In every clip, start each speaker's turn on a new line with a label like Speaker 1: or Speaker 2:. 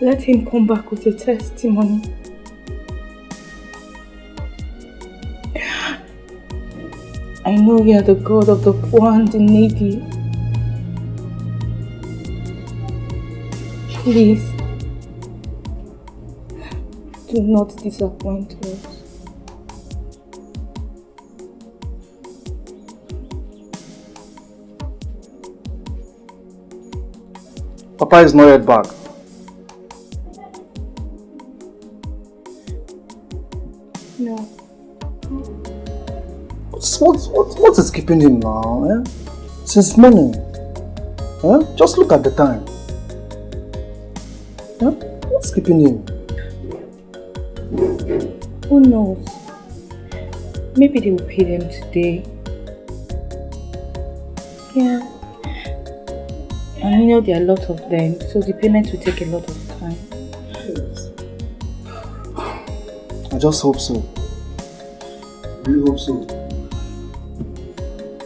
Speaker 1: Let him come back with a testimony. I know you are the God of the poor and the needy. Please, do not disappoint us.
Speaker 2: Papa is not yet back.
Speaker 1: No.
Speaker 2: What is keeping him now? Eh? Since morning. Eh? Just look at the time. Eh? What's keeping him?
Speaker 1: Who knows? Maybe they will pay them today. Yeah. And you know there are a lot of them, so the payment will take a lot of time.
Speaker 2: I just hope so. I really hope so.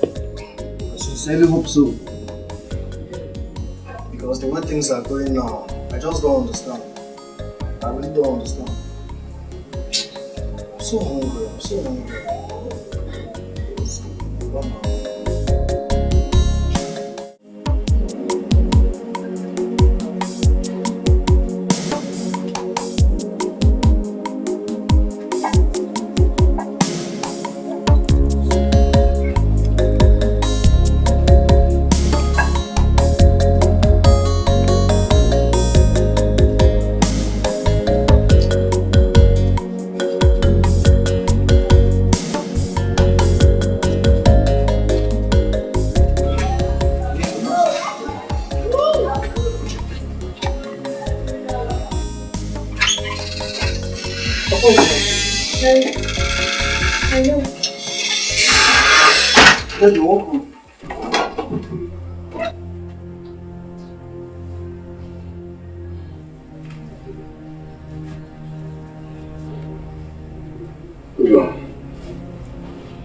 Speaker 2: I sincerely hope so. Because the way things are going now, I just don't understand. I really don't understand. I'm so hungry, I'm so hungry.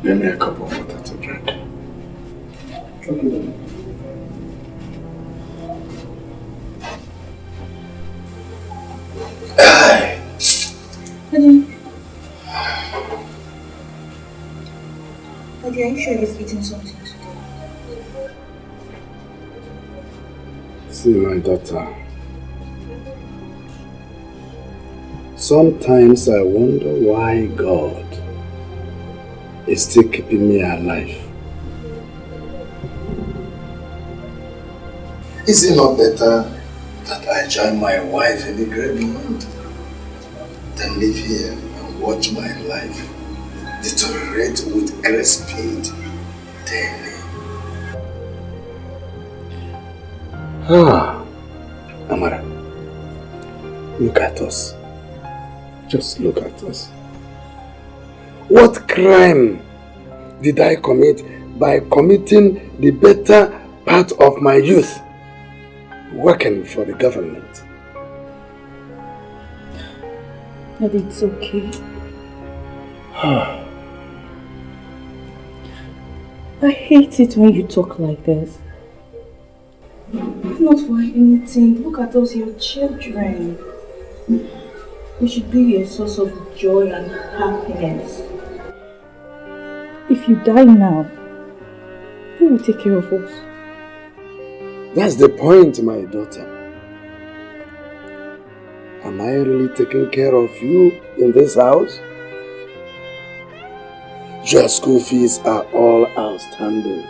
Speaker 3: Give me a cup of water to drink.
Speaker 2: Okay.
Speaker 1: Daddy, are you sure he's eating something today?
Speaker 3: See, my daughter. Sometimes I wonder why God is still keeping me alive. Is it not better that I join my wife in the graveyard than live here and watch my life deteriorate with great speed daily? Amara, look at us. Just look at us. What crime did I commit by committing the better part of my youth working for the government?
Speaker 1: But it's okay. I hate it when you talk like this. Not for anything. Look at us, your children. We should be a source of joy and happiness. If you die now, who will take care of us?
Speaker 3: That's the point, my daughter. Am I really taking care of you in this house? Your school fees are all outstanding.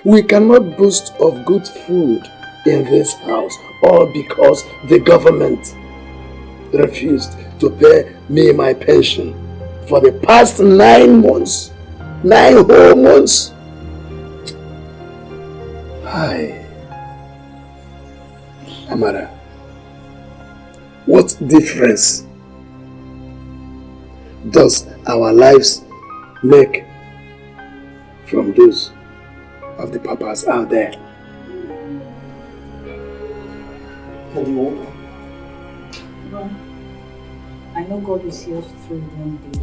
Speaker 3: We cannot boast of good food in this house, all because the government refused to pay me my pension for the past 9 months. 9 whole months. Hi. Amara, what difference does our lives make from those of the papas out there?
Speaker 1: Well, I know God will see us through one day.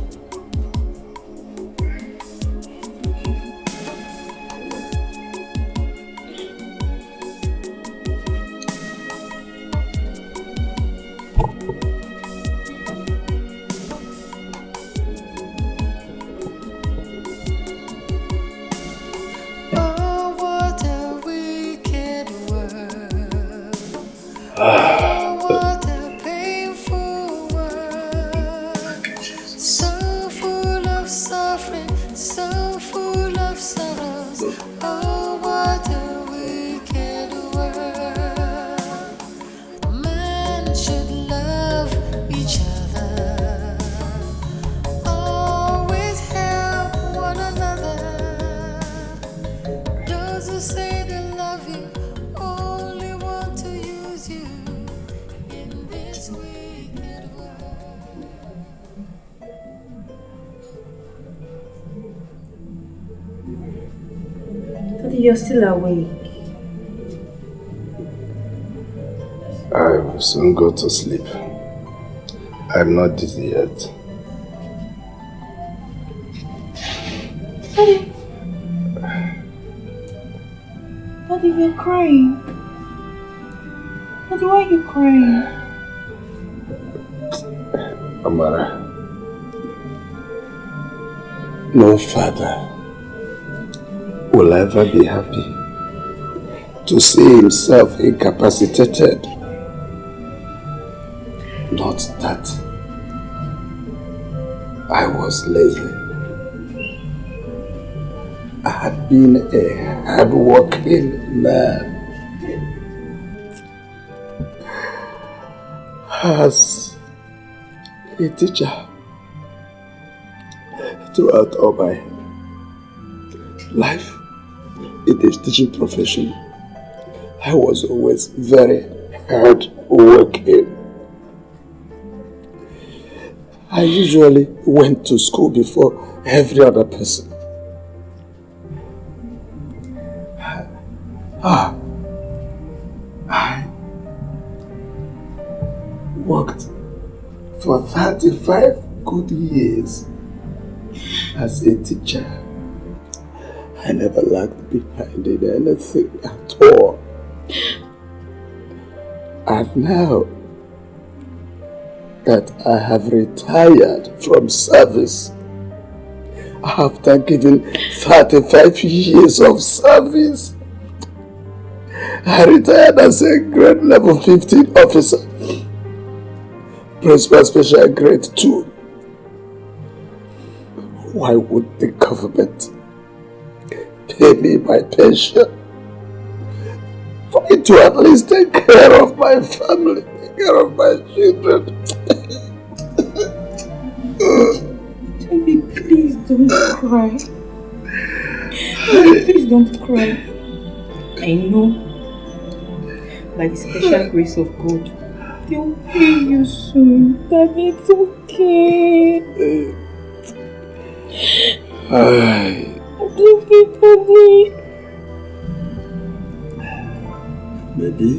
Speaker 1: You're still awake.
Speaker 3: I will soon go to sleep. I'm not dizzy yet.
Speaker 1: Daddy. Daddy, you're crying. Daddy, why are you crying?
Speaker 3: Amara, no father will ever be happy to see himself incapacitated. Not that I was lazy. I had been a hard-working man. As a teacher, throughout all my life in the teaching profession, I was always very hard-working. I usually went to school before every other person. I worked for 35 good years as a teacher. I never lagged behind in anything at all. And now that I have retired from service, after giving 35 years of service, I retired as a grade level 15 officer, principal special grade 2. Why would the government pay me my pension for me to at least take care of my family, take care of my children?
Speaker 1: Daddy, please don't cry. Daddy, please don't cry. I know, by the special grace of God, they'll pay you soon. Daddy, it's okay. It's okay, Daddy.
Speaker 3: Maybe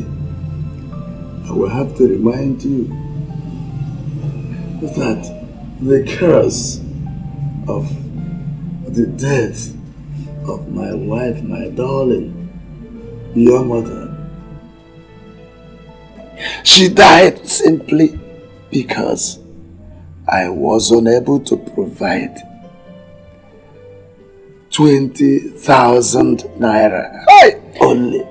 Speaker 3: I will have to remind you that the curse of the death of my wife, my darling, your mother, she died simply because I was unable to provide 20,000 naira. Only.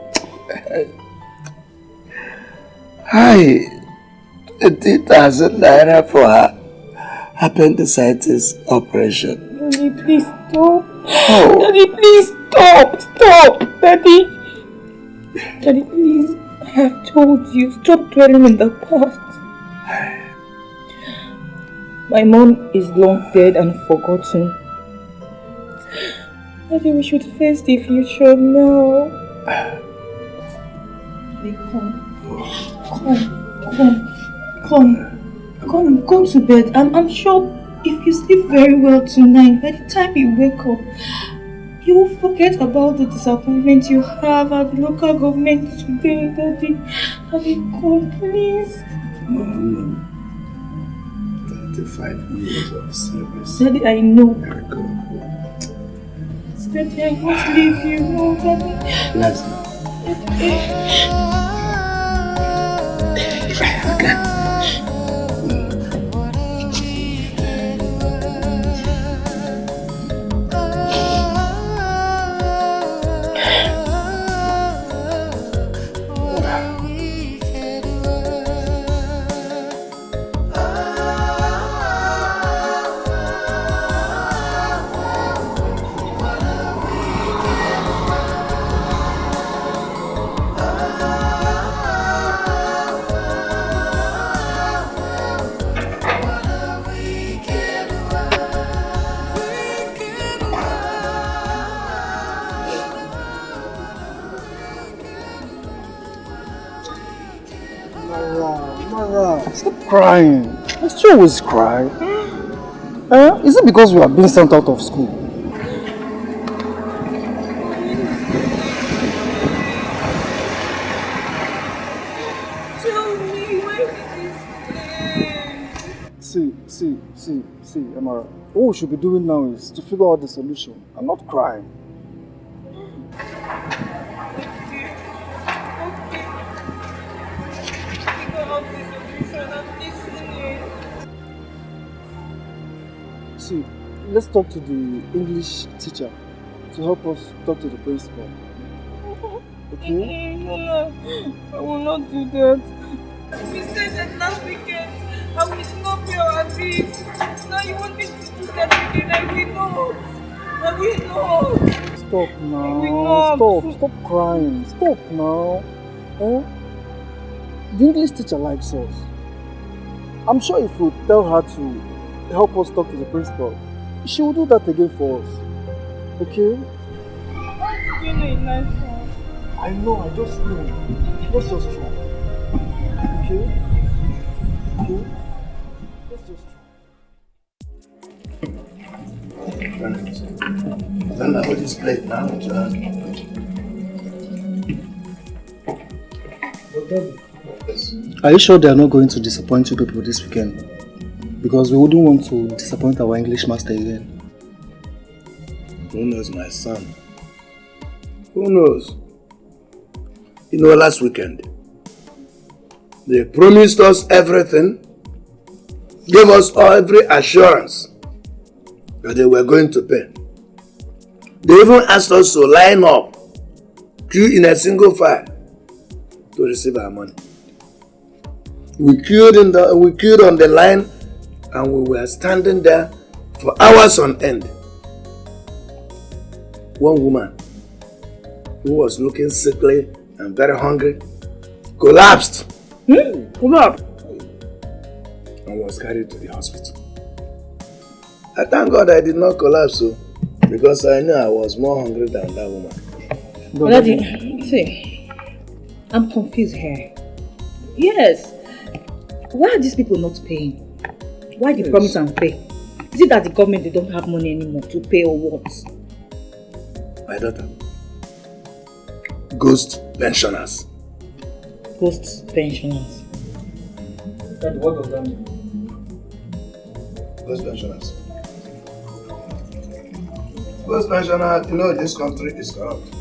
Speaker 3: 20,000 naira for her appendicitis operation.
Speaker 1: Daddy, please stop.
Speaker 3: Oh.
Speaker 1: Daddy, please stop. Stop. Daddy. Daddy, please. I have told you, stop dwelling in the past. My mom is long dead and forgotten. Daddy, we should face the future now. Daddy, come. Come to bed. I'm sure if you sleep very well tonight, by the time you wake up, you will forget about the disappointment you have at the local government today, Daddy. Daddy, come, please.
Speaker 3: Mom, 35 years of service.
Speaker 1: Daddy, I know.
Speaker 3: I go.
Speaker 1: Daddy, I won't leave you. No, Daddy.
Speaker 3: Bless me. Okay.
Speaker 2: Stop crying. I still always cry. Is it because you are being sent out of school? See, Amara, what we should be doing now is to figure out the solution and not crying. See, let's talk to the English teacher to help us talk to the principal. Okay?
Speaker 1: No, I will not do that. We said that last weekend I will not pay our fees. Now you want me to do that again? I will not. I will not.
Speaker 2: Stop
Speaker 1: I will
Speaker 2: now.
Speaker 1: not.
Speaker 2: Stop crying. Stop now. Eh? The English teacher likes us. I'm sure if we tell her to help us talk to the principal, she will do that again for us. Okay?
Speaker 1: You know it's nice one.
Speaker 2: I know, I just know. Let's just try. Okay? Okay? Let's just try.
Speaker 3: Then I put this plate now, John.
Speaker 2: Are you sure they are not going to disappoint you people this weekend? Because we wouldn't want to disappoint our English master again.
Speaker 3: Who knows, my son? Who knows? You know, last weekend, they promised us everything, gave us every assurance that they were going to pay. They even asked us to line up, queue in a single file to receive our money. We queued on the line and we were standing there for hours on end. One woman who was looking sickly and very hungry collapsed.
Speaker 1: Collapsed?
Speaker 3: And was carried to the hospital. I thank God I did not collapse, because I knew I was more hungry than that woman.
Speaker 1: Well, Daddy, see, I'm confused here. Yes. Why are these people not paying? Why they promise and pay? Is it that the government, they don't have money anymore to pay or what?
Speaker 3: My daughter. Ghost pensioners.
Speaker 1: Ghost pensioners.
Speaker 2: Daddy, what does that mean?
Speaker 3: Ghost pensioners. Ghost pensioners, you know this country is corrupt.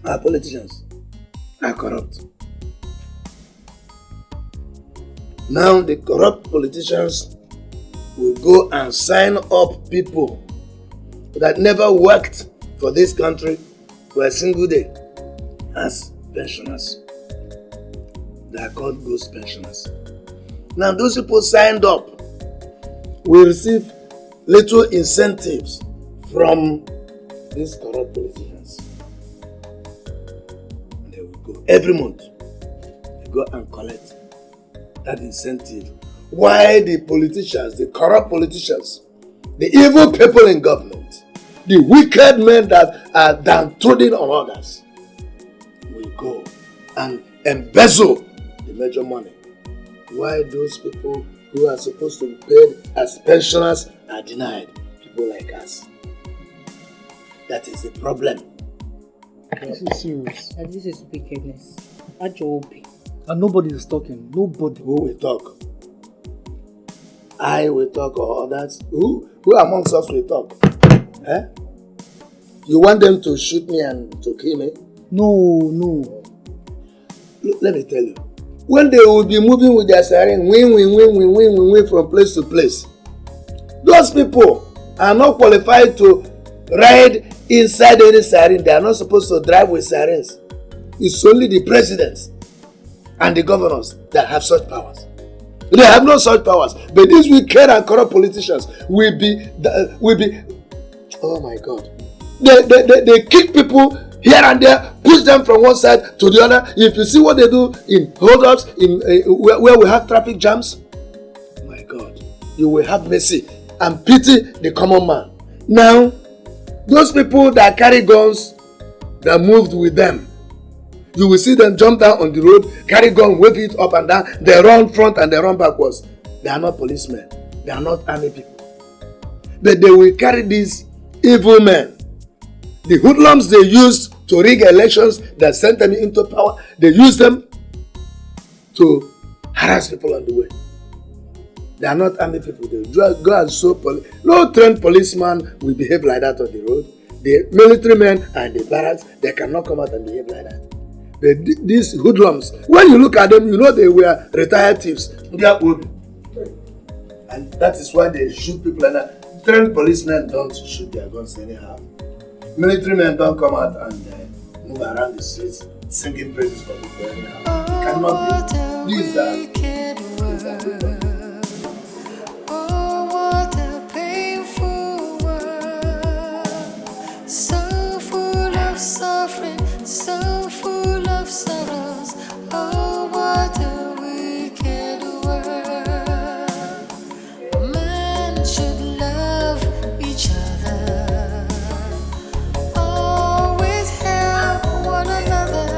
Speaker 3: Our politicians are corrupt. Now the corrupt politicians will go and sign up people that never worked for this country for a single day as pensioners. They are called ghost pensioners. Now those people signed up will receive little incentives from these corrupt politicians. And they will go every month. They go and collect that incentive. Why the politicians, the corrupt politicians, the evil people in government, the wicked men that are downtrodden on others, will go and embezzle the major money. Why those people who are supposed to be paid as pensioners are denied? People like us. That is the problem.
Speaker 2: This is serious.
Speaker 1: And this is wickedness. A job.
Speaker 2: And nobody is talking. Nobody.
Speaker 3: Who will talk? I will talk or others? Who amongst us will talk? Eh? You want them to shoot me and to kill me?
Speaker 2: No.
Speaker 3: Look, let me tell you. When they will be moving with their siren, win from place to place, those people are not qualified to ride inside any siren. They are not supposed to drive with sirens. It's only the presidents and the governors that have such powers. They have no such powers. But these wicked and corrupt politicians will be, oh my God. They kick people here and there, push them from one side to the other. If you see what they do in hold-ups, where we have traffic jams, my God, you will have mercy and pity the common man. Now, those people that carry guns, that moved with them, you will see them jump down on the road, carry gun, wave it up and down. They run front and they run backwards. They are not policemen. They are not army people. But they will carry these evil men. The hoodlums they used to rig elections that sent them into power, they use them to harass people on the way. They are not army people. They go and show police. No trained policeman will behave like that on the road. The military men and the barracks, they cannot come out and behave like that. But these hoodlums, when you look at them, you know they were retired thieves. They are old. And that is why they shoot people like that. Trained policemen don't shoot their guns anyhow. Military men don't come out and move around the streets singing praises for people anyhow. It cannot be. These are
Speaker 4: suffering, so full of sorrows. Oh, what a wicked world. Man should love each other, always help one another.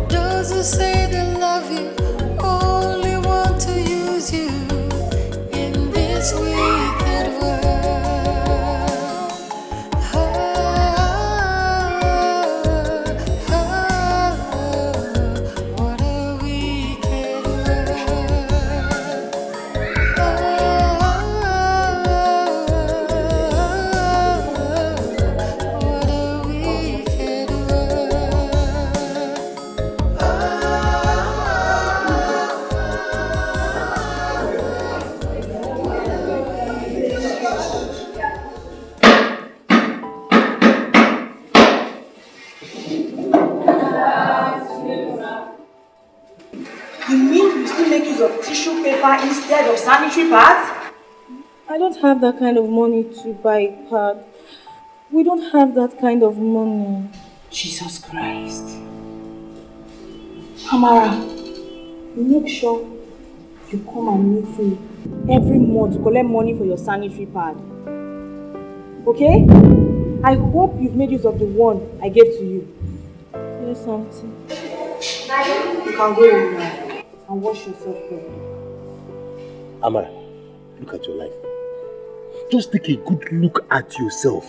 Speaker 4: Those who say they love you only want to use you in this wicked world.
Speaker 1: Instead of sanitary pads? I don't have that kind of money to buy a pad. We don't have that kind of money. Jesus Christ. Amara, make sure you come and meet me every month to collect money for your sanitary pad. Okay? I hope you've made use of the one I gave to you. Yes, Auntie. You can go home now and wash yourself properly.
Speaker 3: Amara, look at your life. Just take a good look at yourself.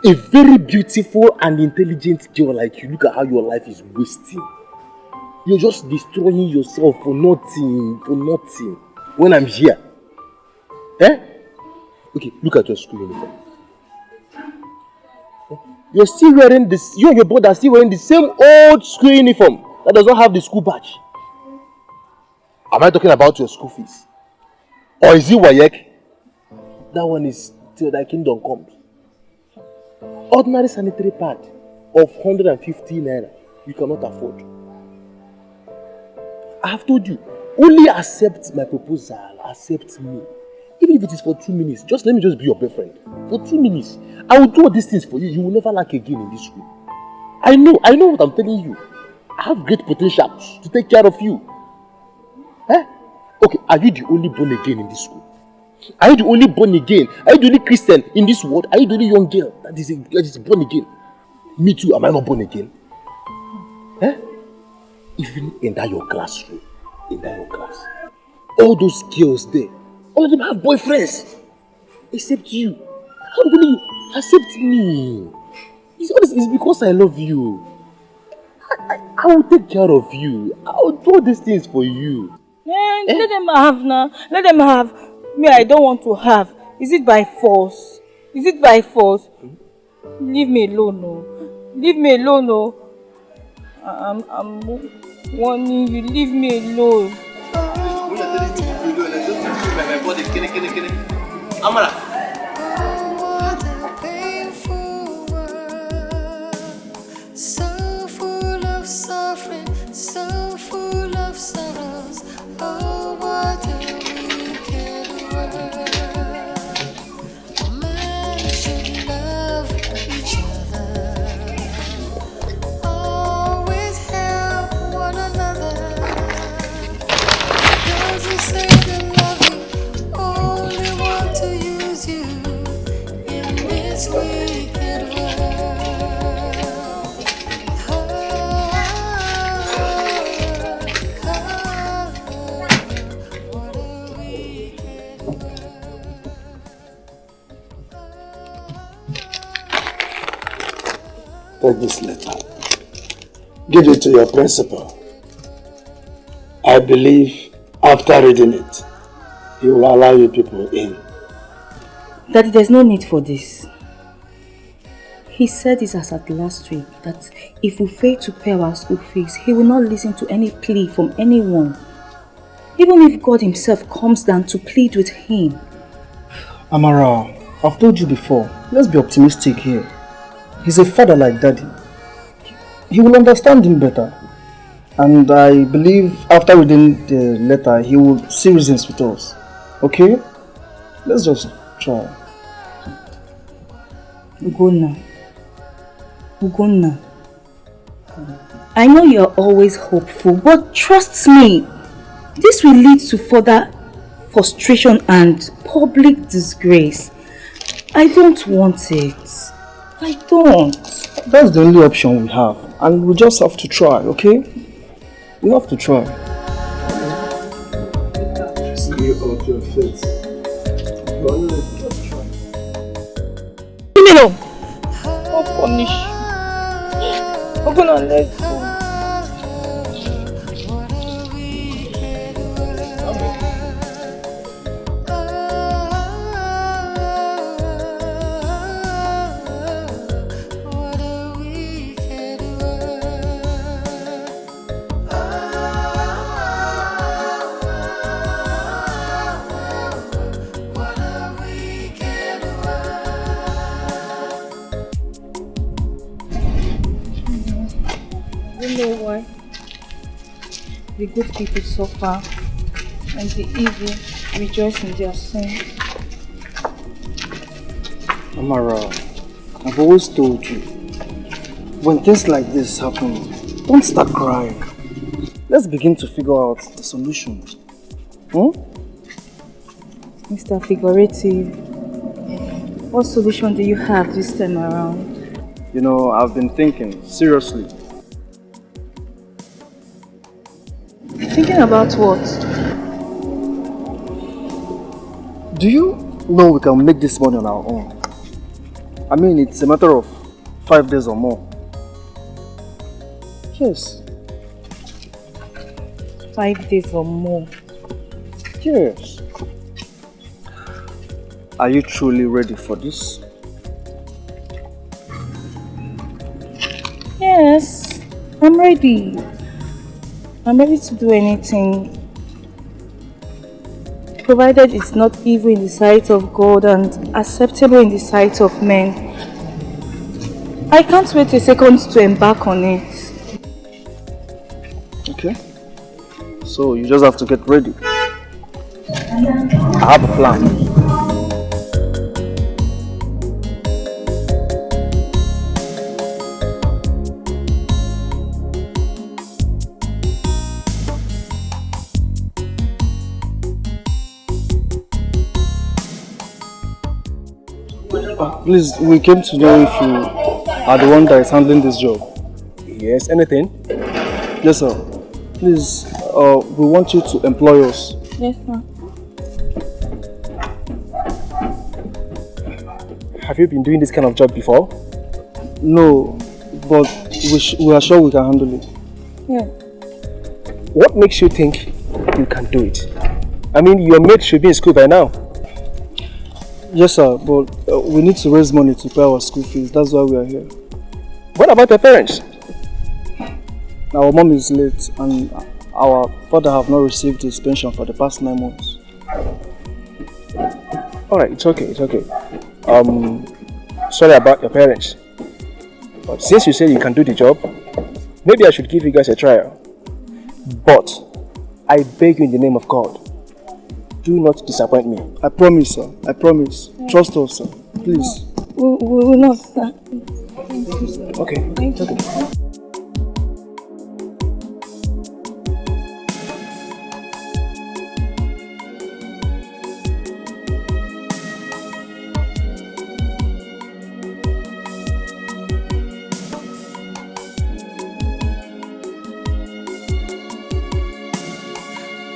Speaker 3: A very beautiful and intelligent girl like you, look at how your life is wasting. You're just destroying yourself for nothing, when I'm here. Eh? Okay, look at your school uniform. You're still wearing this, you and your brother are still wearing the same old school uniform that does not have the school badge. Am I talking about your school fees? Or is it Wayek? That one is till thy kingdom comes. Ordinary sanitary pad of 150 naira you cannot afford. I have told you, only accept my proposal, accept me. Even if it is for 2 minutes, let me be your boyfriend. For 2 minutes, I will do all these things for you. You will never lack again in this school. I know what I'm telling you. I have great potential to take care of you. Eh? Okay, are you the only born again in this school? Are you the only born again? Are you the only Christian in this world? Are you the only young girl that is born again? Me too, am I not born again? Eh? Even in that your classroom, all those girls there, all of them have boyfriends. Except you. How will you accept me? It's because I love you. I will take care of you. I will do all these things for you.
Speaker 1: Let them have now. Let them have. Me, I don't want to have. Is it by force? Leave me alone, no. Leave me alone, no. I'm warning you. Leave me alone.
Speaker 4: Amara. So full of suffering, so full of sorrows. Oh, what a wicked world. Man should love each other, always help one another. Those who say they love you only want to use you in this wicked world.
Speaker 3: Take this letter. Give it to your principal. I believe After reading it, he will allow you people in.
Speaker 1: Daddy, there's no need for this. He said this as at last week, that if we fail to pay our school fees, he will not listen to any plea from anyone. Even if God himself comes down to plead with him.
Speaker 2: Amara, I've told you before, let's be optimistic here. He's a father like Daddy. He will understand him better. And I believe after reading the letter, he will see reasons with us. Okay? Let's just try.
Speaker 1: Ugonna. I know you're always hopeful, but trust me, this will lead to further frustration and public disgrace. I don't want it. I don't.
Speaker 2: That's the only option we have. And we just have to try, okay? We have to try.
Speaker 3: See off your face.
Speaker 1: Leave me alone. I'll punish you. I'm gonna let go. The good people suffer, and the evil rejoice in their sin.
Speaker 2: Amara, I've always told you, when things like this happen, don't start crying. Let's begin to figure out the solution.
Speaker 1: Mr. Figurative, what solution do you have this time around?
Speaker 2: You know, I've been thinking, seriously.
Speaker 1: Thinking about what?
Speaker 2: Do you know we can make this money on our own? I mean, it's a matter of 5 days or more. Yes.
Speaker 1: 5 days or more?
Speaker 2: Yes. Are you truly ready for this?
Speaker 1: Yes, I'm ready. I'm ready to do anything, provided it's not evil in the sight of God and acceptable in the sight of men. I can't wait a second to embark on it.
Speaker 2: Okay. So you just have to get ready. I have a plan. Please, we came to know if you are the one that is handling this job.
Speaker 5: Yes, anything?
Speaker 2: Yes, sir. Please, we want you to employ us.
Speaker 1: Yes, ma'am.
Speaker 5: Have you been doing this kind of job before?
Speaker 2: No, but we are sure we can handle it.
Speaker 1: Yeah.
Speaker 5: What makes you think you can do it? I mean, your mate should be in school by now.
Speaker 2: Yes, sir, but we need to raise money to pay our school fees. That's why we are here.
Speaker 5: What about your parents?
Speaker 2: Our mom is late and our father have not received his pension for the past 9 months.
Speaker 5: Alright, it's okay. Sorry about your parents. But since you say you can do the job, maybe I should give you guys a trial. But I beg you in the name of God, do not disappoint me.
Speaker 2: I promise, sir. I promise. Trust us, sir. Please.
Speaker 1: We will not, sir.
Speaker 5: Okay.
Speaker 1: Thank you.
Speaker 5: Okay.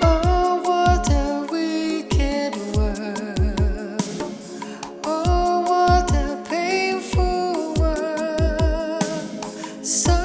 Speaker 4: Oh, what a wicked world. Oh, what a painful world. So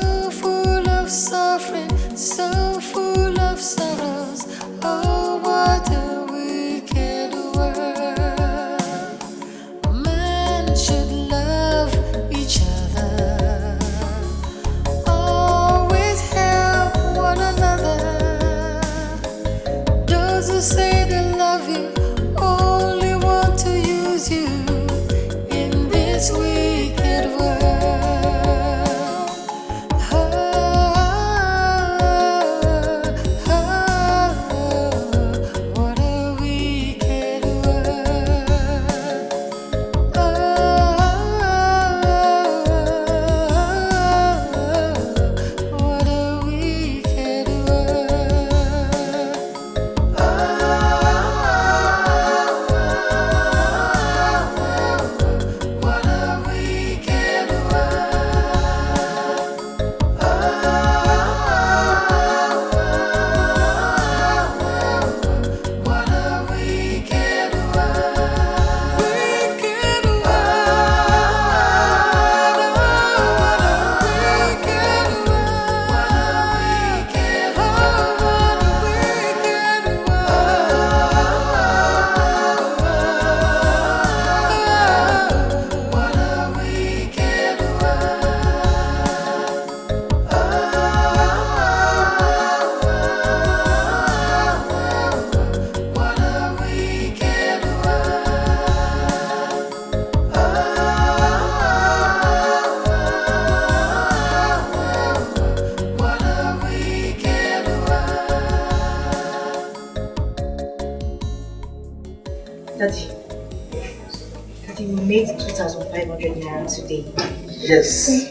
Speaker 1: Daddy, we made 2,500 naira today.
Speaker 2: Yes.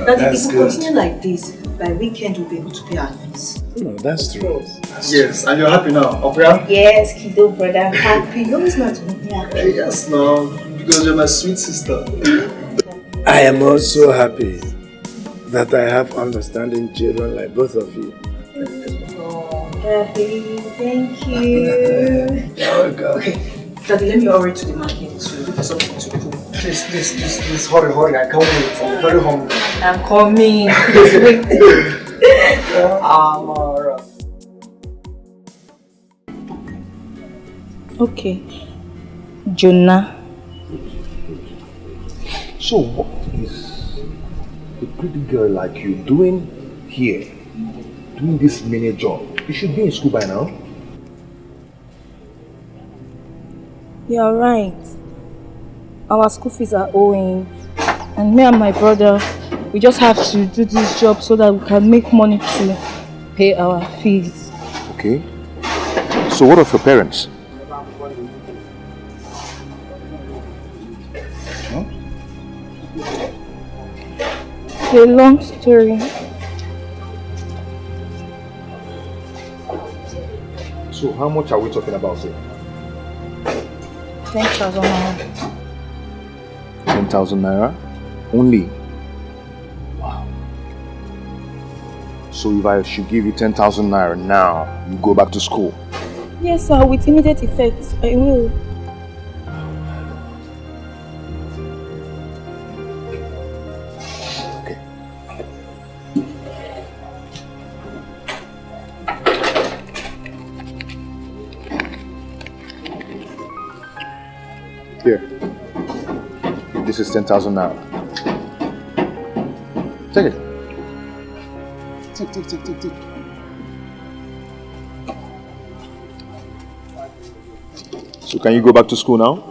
Speaker 1: Daddy, if we continue like this, by weekend we'll be able to pay our fees.
Speaker 3: No, that's true.
Speaker 2: Yes, and you're happy now, Opera?
Speaker 1: Yes, kiddo brother, I'm happy. No, it's not me.
Speaker 2: Yes, no, because you're my sweet sister.
Speaker 3: I am also happy that I have understanding children like both of you.
Speaker 1: Oh, Daddy, thank you. Okay, Daddy, let me hurry to the market to look for something to do.
Speaker 2: Please, hurry, I can't wait. I'm very hungry.
Speaker 1: I'm coming.
Speaker 2: Amara.
Speaker 1: Okay, Jonah.
Speaker 6: So what is a pretty girl like you doing here? Doing this mini job? You should be in school by now.
Speaker 1: You're right. Our school fees are owing. And me and my brother, we just have to do this job so that we can make money to pay our fees.
Speaker 6: Okay. So what of your parents?
Speaker 1: It's a long story.
Speaker 6: So how much are we talking about here?
Speaker 1: 10,000 naira.
Speaker 6: 10,000 naira? Only? Wow. So if I should give you 10,000 naira now, you go back to school?
Speaker 1: Yes, sir, with immediate effect, I will.
Speaker 6: Okay. Here. This is 10,000 naira. Take it. Take. So can you go back to school now?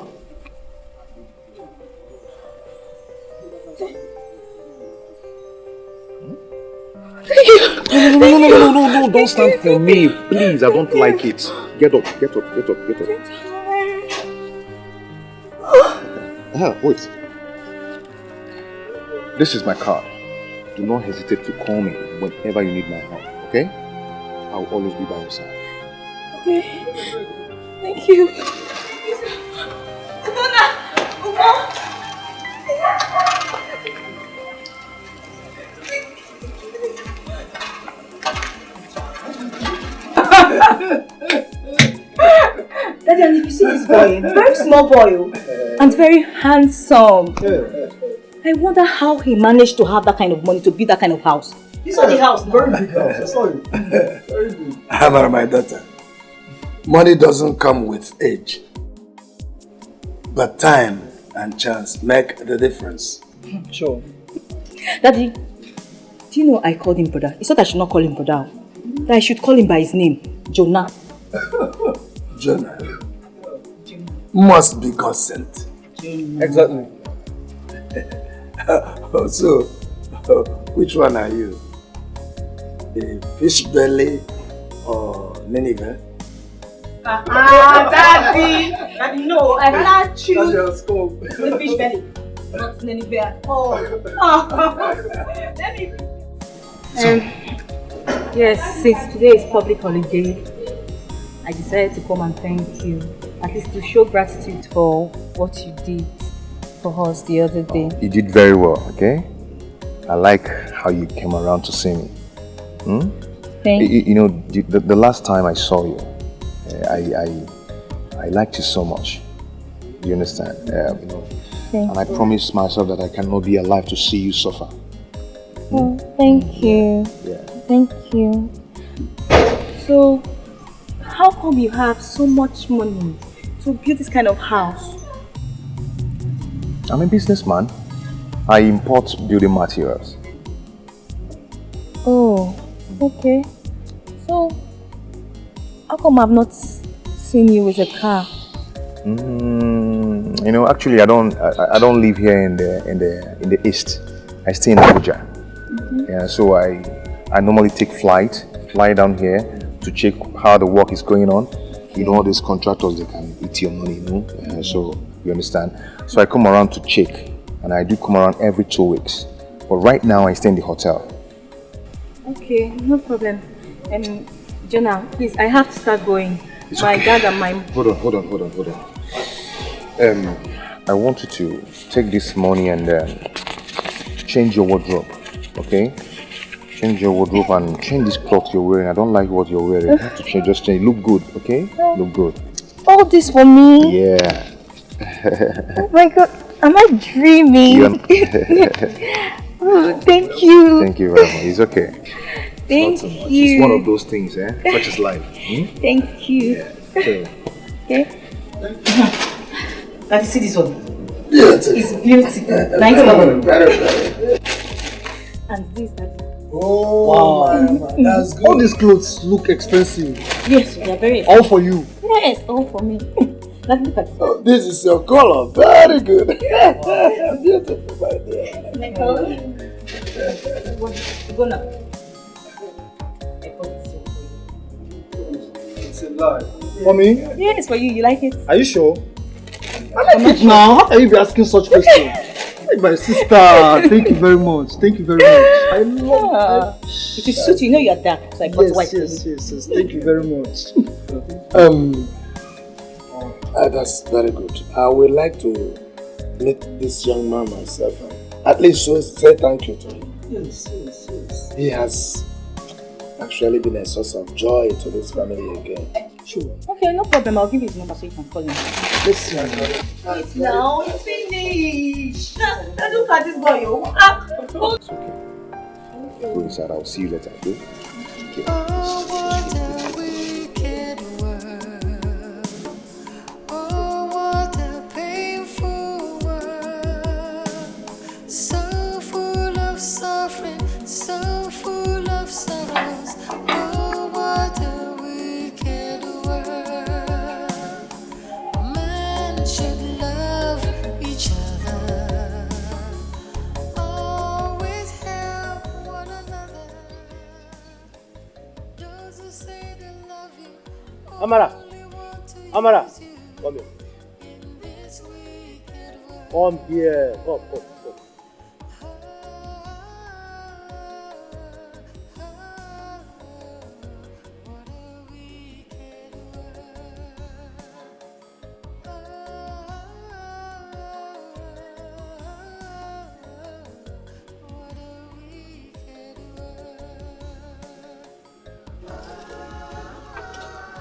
Speaker 6: No, don't stand for me, please, I don't like it. Get up. Wait. This is my card. Do not hesitate to call me whenever you need my help, okay? I will always be by your side.
Speaker 1: Okay. Thank you. Daddy, and if you see this boy, very small boy, and very handsome. I wonder how he managed to have that kind of money to build that kind of house. You saw the house now.
Speaker 2: Very big house, I saw it. Very big.
Speaker 3: Amara, my daughter, money doesn't come with age, but time and chance make the difference.
Speaker 2: Sure.
Speaker 1: Daddy, do you know I called him brother? He said I should not call him brother. That I should call him by his name, Jonah.
Speaker 3: Jonah must be God sent.
Speaker 2: Exactly.
Speaker 3: So, which one are you? The fish belly or Nineveh?
Speaker 1: Daddy! Daddy, no, I can't choose
Speaker 2: That's your scope.
Speaker 1: the fish belly. Not Nineveh at all. Let me... yes, since today is public holiday, I decided to come and thank you. At least to show gratitude for what you did for us the other day.
Speaker 6: You did very well, okay? I like how you came around to see me.
Speaker 1: Thank you.
Speaker 6: You know, the last time I saw you, I liked you so much. You understand? You know, and I promised myself that I cannot be alive to see you suffer.
Speaker 1: Oh, thank you.
Speaker 6: Yeah.
Speaker 1: Thank you. So, how come you have so much money to build this kind of house?
Speaker 6: I'm a businessman. I import building materials.
Speaker 1: Oh, okay. So, how come I've not seen you with a car?
Speaker 6: You know, actually, I don't live here in the east. I stay in Abuja. Yeah, so I normally take fly down here to check how the work is going on. You know, all these contractors, they can eat your money, you know. So You understand? So I come around to check, and I do come around every 2 weeks. But right now I stay in the hotel.
Speaker 1: Okay, no problem. Jonah, please, I have to start going.
Speaker 6: It's
Speaker 1: my
Speaker 6: okay.
Speaker 1: dad and my...
Speaker 6: Hold on. I want you to take this money and change your wardrobe, okay? Change your wardrobe and change this cloth you're wearing. I don't like what you're wearing. You have to change, just change. Look good, okay? Look good.
Speaker 1: All this for me?
Speaker 6: Yeah.
Speaker 1: Oh my God, am I dreaming? Oh, thank you.
Speaker 6: Thank you very much. It's okay.
Speaker 1: Thank you.
Speaker 6: It's one of those things, eh? Such is life.
Speaker 1: Thank you.
Speaker 6: Yeah. Okay.
Speaker 1: Okay.
Speaker 7: Can you see this one?
Speaker 3: Yeah,
Speaker 7: it's beautiful. Nice one. And this, Daddy.
Speaker 2: Oh, wow. That's good. All these clothes look expensive.
Speaker 7: Yes, they are very expensive.
Speaker 2: All for you.
Speaker 7: Yes, all for me. Let's look at it.
Speaker 3: Oh, this is your color. Very good. Beautiful, my dear.
Speaker 7: Go now.
Speaker 2: It's a lie. For me?
Speaker 1: Yes, for you. You like it?
Speaker 2: Are you sure? I like it now. How can you be asking such questions? Hey, my sister, thank you very much. Thank you very much. I love it.
Speaker 7: It is suit, you know you're dark, so I bought white.
Speaker 2: Yes. Thank you very much.
Speaker 3: That's very good. I would like to meet this young man myself. At least say thank you to him.
Speaker 2: Yes.
Speaker 3: He has actually been a source of joy to this family again.
Speaker 2: Sure.
Speaker 7: Okay, no problem. I'll give you his number so you can call him.
Speaker 2: Let's see.
Speaker 7: Now it's finished. Now look at this boy.
Speaker 6: It's okay. Go inside. I'll see you later, okay? Okay.
Speaker 4: Oh, what a wicked world. Oh, what a painful world. So full of suffering, so full of sorrows. Oh, what a wicked world. Man should love each other. Always help one another. Those who say they love you
Speaker 5: Amara, Amara, come here.
Speaker 4: in this wicked world.
Speaker 5: Come here. Come.
Speaker 4: What a wicked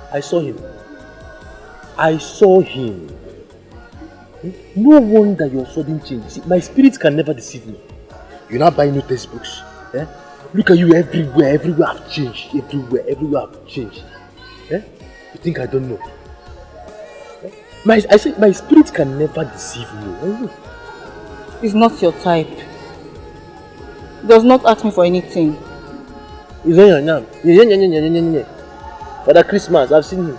Speaker 5: I saw him. No wonder your sudden change. See, my spirit can never deceive me. You now buy new textbooks. Eh? Look at you everywhere I've changed. Everywhere I've changed. Eh? You think I don't know? Eh? I said my spirit can never deceive me.
Speaker 7: He's not your type. He does not ask me for anything.
Speaker 5: Father Christmas, I've seen him.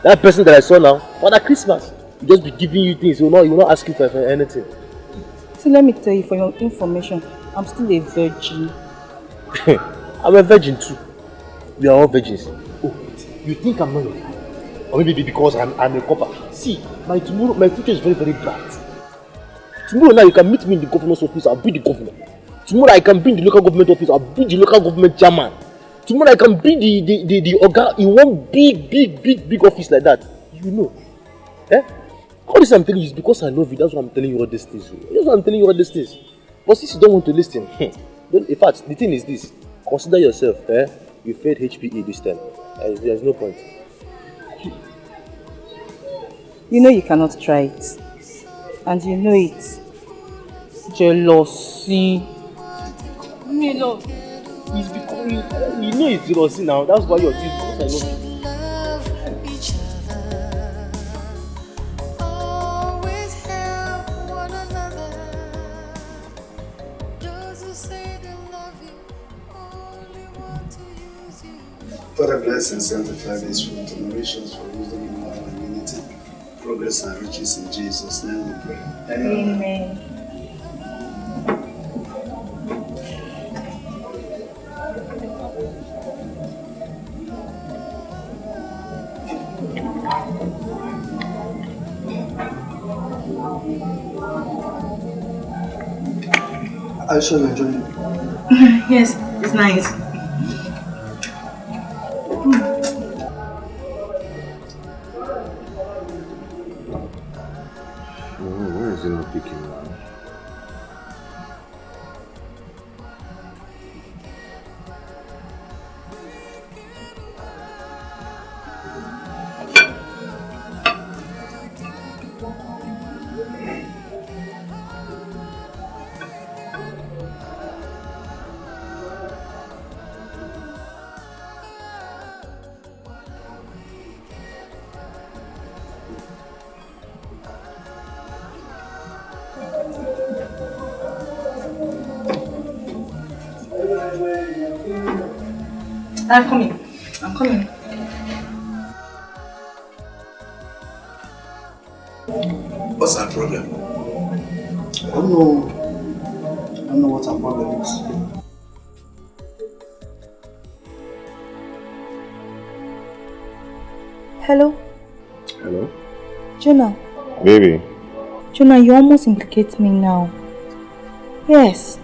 Speaker 5: That person that I saw now, Father Christmas, he just be giving you things. He will not ask you for anything.
Speaker 7: So let me tell you, for your information, I'm still a virgin.
Speaker 5: I'm a virgin too. We are all virgins. Oh, you think I'm not your type? Or maybe because I'm a Corper. See, my future is very, very bright. Tomorrow now you can meet me in the governor's office, I'll be the governor. Tomorrow I can be in the local government office, I'll be the local government chairman. Tomorrow I can be the organ in one big office like that. You know. Eh? All this I'm telling you is because I love you. That's why I'm telling you all these things. That's why I'm telling you all these things. But since you don't want to listen, in fact, the thing is this. Consider yourself, you failed HPE this time. There's no point.
Speaker 7: You know you cannot try it. And you know it. Jealousy.
Speaker 5: Me love. It's because you know it's jealousy now. That's why you're doing it, because I love you.
Speaker 4: love each other. Always help one another. Those who say they love you only want to use you.
Speaker 8: Father, bless and sanctify this food to nourish us for wisdom and love and unity, progress and riches in Jesus' name we pray.
Speaker 1: Amen.
Speaker 2: Are you sure you're enjoying it?
Speaker 1: Yes, it's nice.
Speaker 6: Where is it not picking now?
Speaker 1: I'm coming. I'm coming.
Speaker 8: What's our problem?
Speaker 2: I don't know. I don't know what our problem is.
Speaker 1: Hello?
Speaker 6: Hello?
Speaker 1: Jonah.
Speaker 6: Baby.
Speaker 1: Jonah, you almost implicate me now. Yes.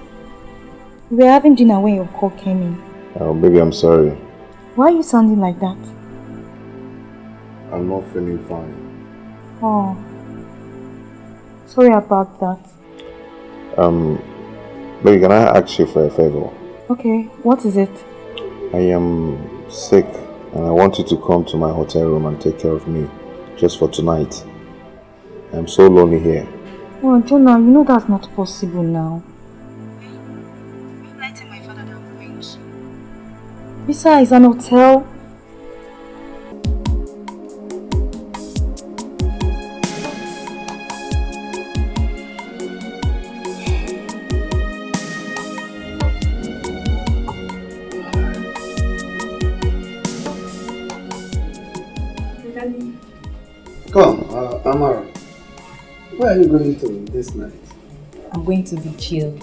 Speaker 1: We were having dinner when your call came in.
Speaker 6: Oh, baby, I'm sorry.
Speaker 1: Why are you sounding like that?
Speaker 6: I'm not feeling fine.
Speaker 1: Oh. Sorry about that.
Speaker 6: Baby, can I ask you for a favor?
Speaker 1: Okay, what is it?
Speaker 6: I am sick and I want you to come to my hotel room and take care of me just for tonight. I'm so lonely here.
Speaker 1: Oh, Jonah, you know that's not possible now. I tell my father that I'm going to. Besides, an hotel.
Speaker 8: Come, Amara. Where are you going to this night?
Speaker 1: I'm going to Vigil.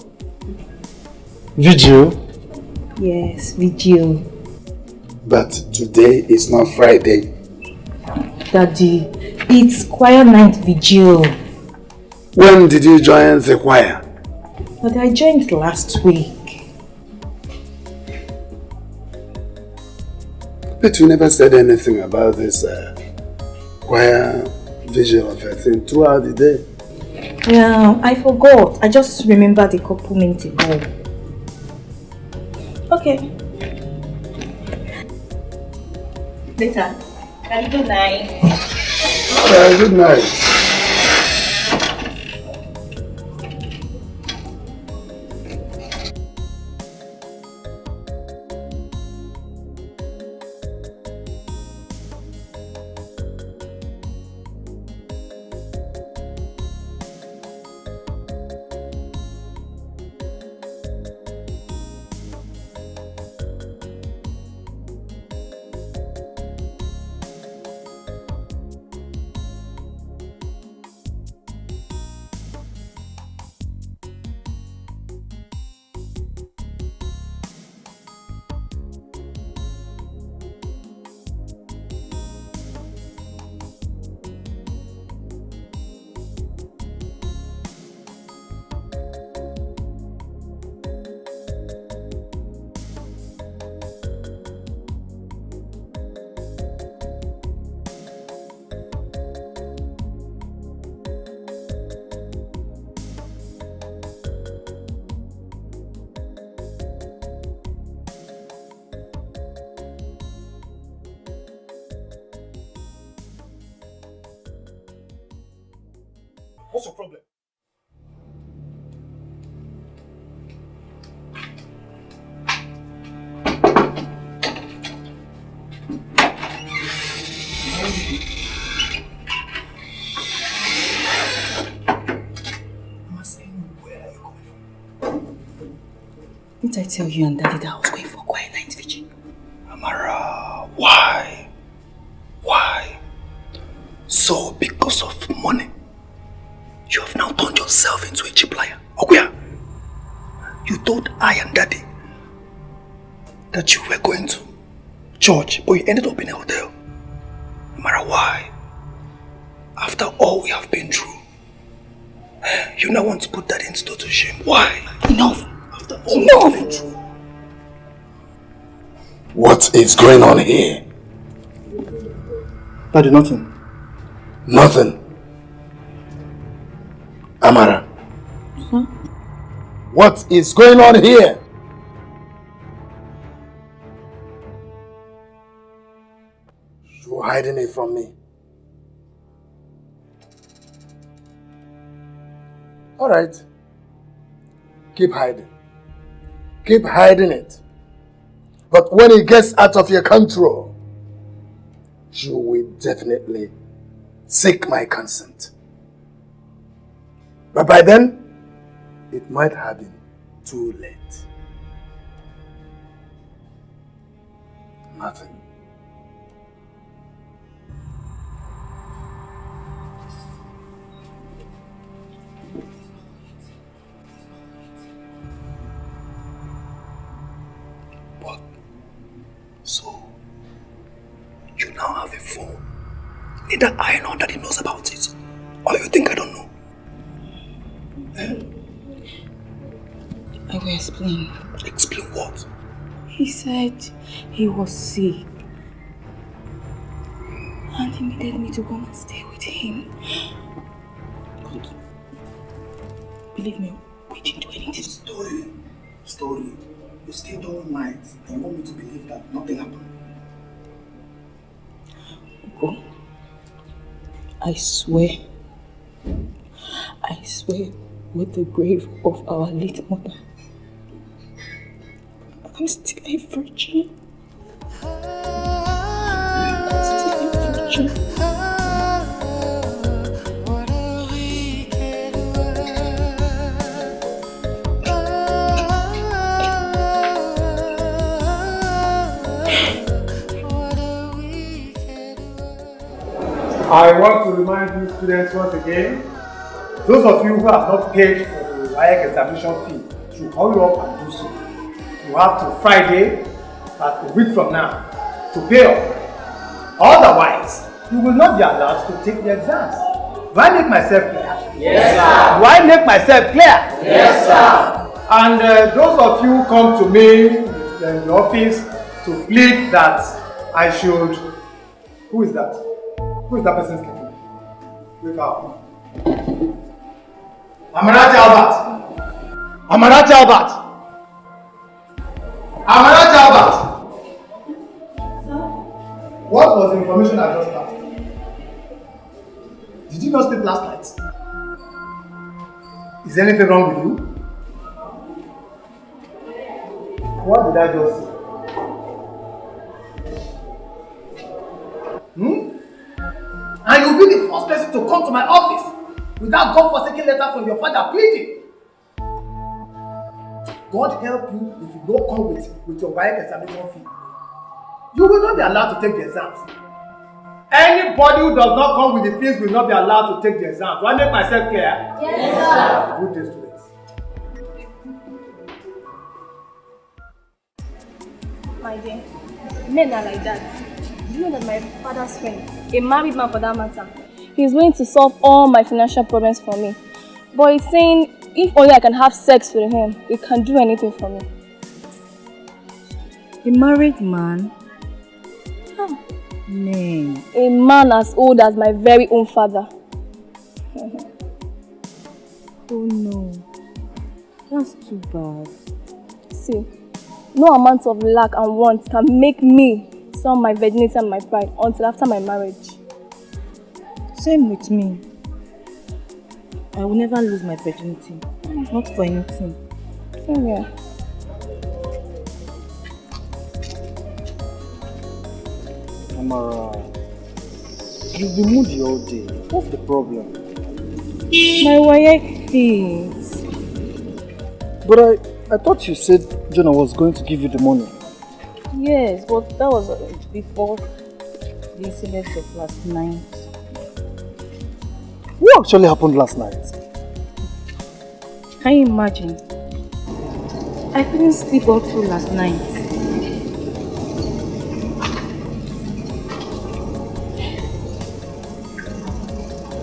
Speaker 8: Vigil?
Speaker 1: Yes, Vigil.
Speaker 8: But today is not Friday.
Speaker 1: Daddy, it's choir night Vigil.
Speaker 8: When did you join the choir?
Speaker 1: But I joined last week.
Speaker 8: But you never said anything about this choir vigil of a thing throughout the day.
Speaker 1: Yeah, I forgot. I just remembered a couple minutes ago. Okay. Later. Good night.
Speaker 8: Good night.
Speaker 5: What's your problem?
Speaker 1: Didn't I tell you and Daddy that I was going for quiet night vigil?
Speaker 8: Amara, why? Why? So because of money, you have now turned yourself into a cheap liar. Okuya, you told I and Daddy that you were going to church, but you ended up in a hotel. Amara, why? After all we have been through, You now want to put that into total shame. Why?
Speaker 1: Enough!
Speaker 8: After all you've been through.
Speaker 3: What is going on here?
Speaker 2: Daddy, nothing.
Speaker 3: Nothing. Amara.
Speaker 1: Huh?
Speaker 3: What is going on here? You're hiding it from me. Alright. Keep hiding. Keep hiding it. But when it gets out of your control, you will definitely seek my consent. But by then, it might have been too late. Nothing.
Speaker 8: What? So, you now have a phone. Neither I nor Daddy knows about it. Or you think I don't know?
Speaker 1: I will explain.
Speaker 8: Explain what?
Speaker 1: He said he was sick. And he needed me to come and stay with him. But believe me, we didn't do anything.
Speaker 8: Story. You stayed all night and you want me to believe that nothing happened?
Speaker 1: Go. I swear with the grave of our late mother, I'm still a virgin. I'm still a virgin.
Speaker 4: What a wicked
Speaker 9: I want to remind you students once again, those of you who have not paid for the WAEC examination fee should hurry up and do so. You have till Friday, that's a week from now, to pay up. Otherwise, you will not be allowed to take the exams. Do I make myself clear?
Speaker 10: Yes, sir.
Speaker 9: Do I make myself clear?
Speaker 10: Yes, sir.
Speaker 9: And those of you who come to me in the office to plead that I should... Who is that? Who is that person sleeping? Wake up. Amarachi Albert! Amarachi Albert! Amarachi Albert! What was the information I just got? Did you not sleep last night? Is there anything wrong with you? What did I just say? And you'll be the first person to come to my office without God-forsaken letter from your father pleading. God help you if you don't come with your WAEC examination fee. You will not be allowed to take the exams. Anybody who does not come with the fees will not be allowed to take the exams. Do I make myself clear?
Speaker 10: Yes, sir.
Speaker 9: Good day, students.
Speaker 11: My dear, men are like that. Do you know that my father's friend, a married man for that matter, he's willing to solve all my financial problems for me. But he's saying if only I can have sex with him, he can do anything for me.
Speaker 1: A married man? Oh, man.
Speaker 11: A man as old as my very own father.
Speaker 1: Oh no, that's too bad.
Speaker 11: See, no amount of lack and want can make me sell my virginity and my pride until after my marriage.
Speaker 1: Same with me. I will never lose my virginity. Not for anything.
Speaker 11: Same here.
Speaker 2: Amara, you've been moody all day. What's the problem?
Speaker 1: My WAEC fees.
Speaker 2: But I thought you said Jonah was going to give you the money.
Speaker 1: Yes, but that was before the incident of last night.
Speaker 2: What actually happened last night?
Speaker 1: Can you imagine? I couldn't sleep all through last night.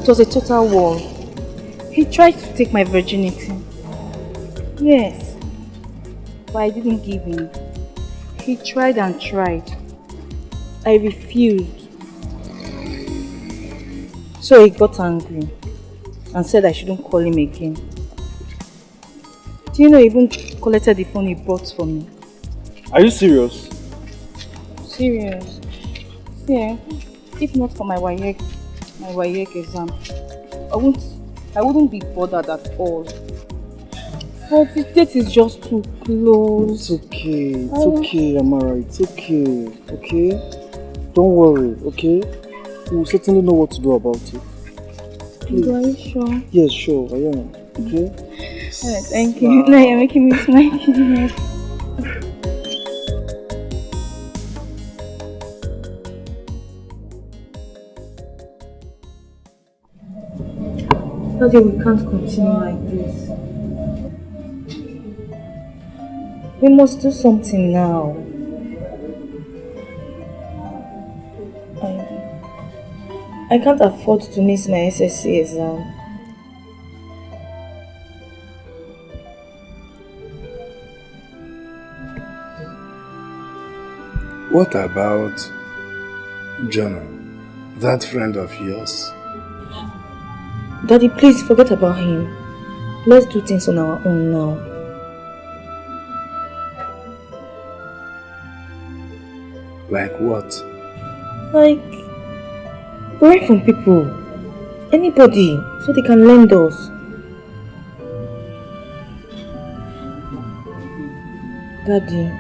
Speaker 1: It was a total war. He tried to take my virginity. Yes. But I didn't give in. He tried and tried. I refused. So he got angry and said I shouldn't call him again. Do you know he even collected the phone he bought for me?
Speaker 2: Are you serious?
Speaker 1: Serious? Yeah. If not for my WAEC exam, I wouldn't be bothered at all. But the date is just too close.
Speaker 2: It's okay, Amara, it's okay, okay? Don't worry, okay? We will certainly know what to do about it. Please.
Speaker 1: Are you sure?
Speaker 2: Yes, sure, I am, okay?
Speaker 1: Alright, thank you. Now you're making me smile. Daddy, we can't continue like this. We must do something now. I can't afford to miss my SSC exam.
Speaker 3: What about Jonah, that friend of yours?
Speaker 1: Daddy, please forget about him. Let's do things on our own now.
Speaker 3: Like what?
Speaker 1: Like borrowing from people. Anybody, so they can lend us. Daddy,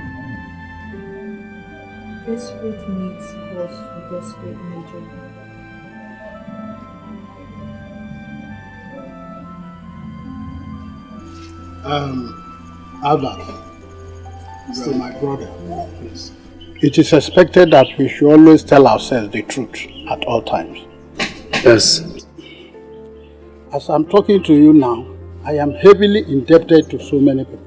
Speaker 1: desperate needs calls for desperate measure.
Speaker 12: Albert, you're my brother, please. It is expected that we should always tell ourselves the truth at all times.
Speaker 3: Yes.
Speaker 12: As I'm talking to you now, I am heavily indebted to so many people.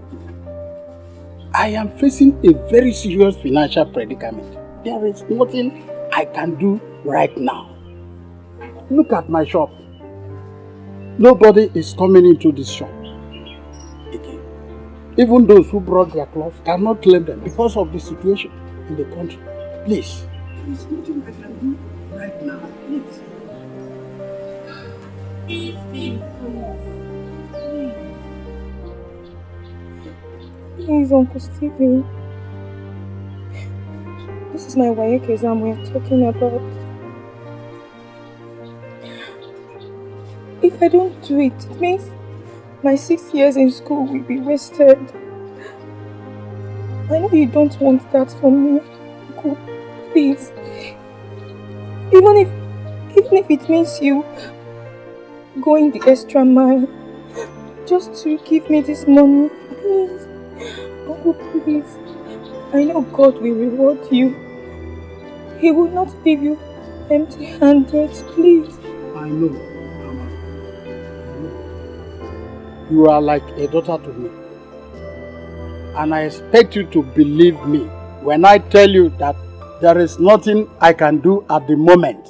Speaker 12: I am facing a very serious financial predicament. There is nothing I can do right now. Look at my shop. Nobody is coming into this shop again. Even those who brought their clothes cannot claim them because of the situation in the country. Please. There is nothing I can do right now. Please.
Speaker 1: Please, Uncle Stephen. This is my WAEC exam we're talking about. If I don't do it, it means my 6 years in school will be wasted. I know you don't want that for me, Uncle. Please. Even if it means you going the extra mile just to give me this money, please. Uncle, please. I know God will reward you. He will not leave you empty-handed, please.
Speaker 12: I know, Mama. You are like a daughter to me. And I expect you to believe me when I tell you that there is nothing I can do at the moment.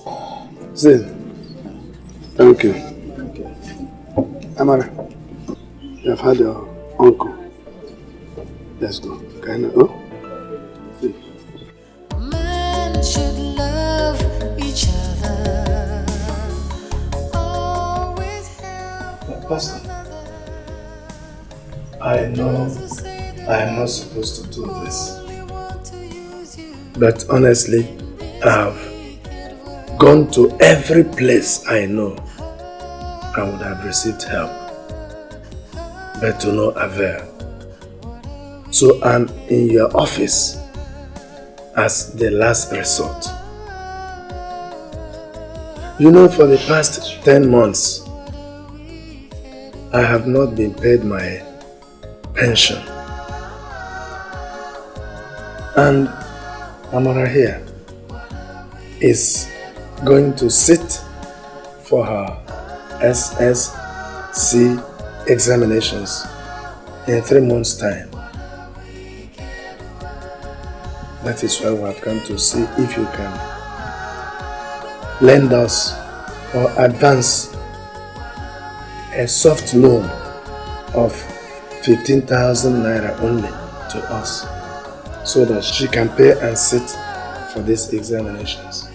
Speaker 3: Zed, thank you. Amara, you have had your uncle. Let's go. Can I go?
Speaker 4: Men should love each other. Always help.
Speaker 3: Pastor, I know I am not supposed to do this. But honestly, I have gone to every place I know I would have received help, but to no avail. So I'm in your office as the last resort. You know, for the past 10 months, I have not been paid my pension. And Amara here is going to sit for her SSC examinations in 3 months' time. That is why we have come to see if you can lend us or advance a soft loan of 15,000 naira only to us so that she can pay and sit for these examinations.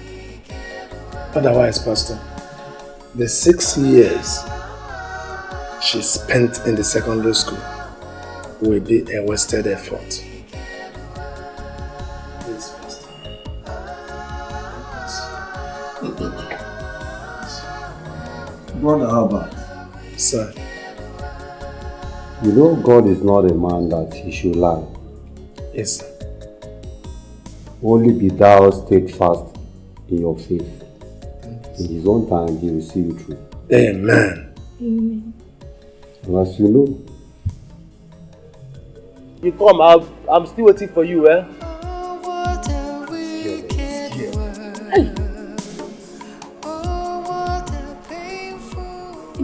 Speaker 3: Otherwise, Pastor, the 6 years she spent in the secondary school will be a wasted effort. Please, Pastor.
Speaker 13: Brother Albert.
Speaker 3: Sir.
Speaker 13: You know God is not a man that he should lie.
Speaker 3: Yes, sir.
Speaker 13: Only be thou steadfast in your faith. In his own time, he will see you through.
Speaker 3: Amen.
Speaker 11: Amen.
Speaker 13: And as you know,
Speaker 5: you come, I'm still waiting for you, eh?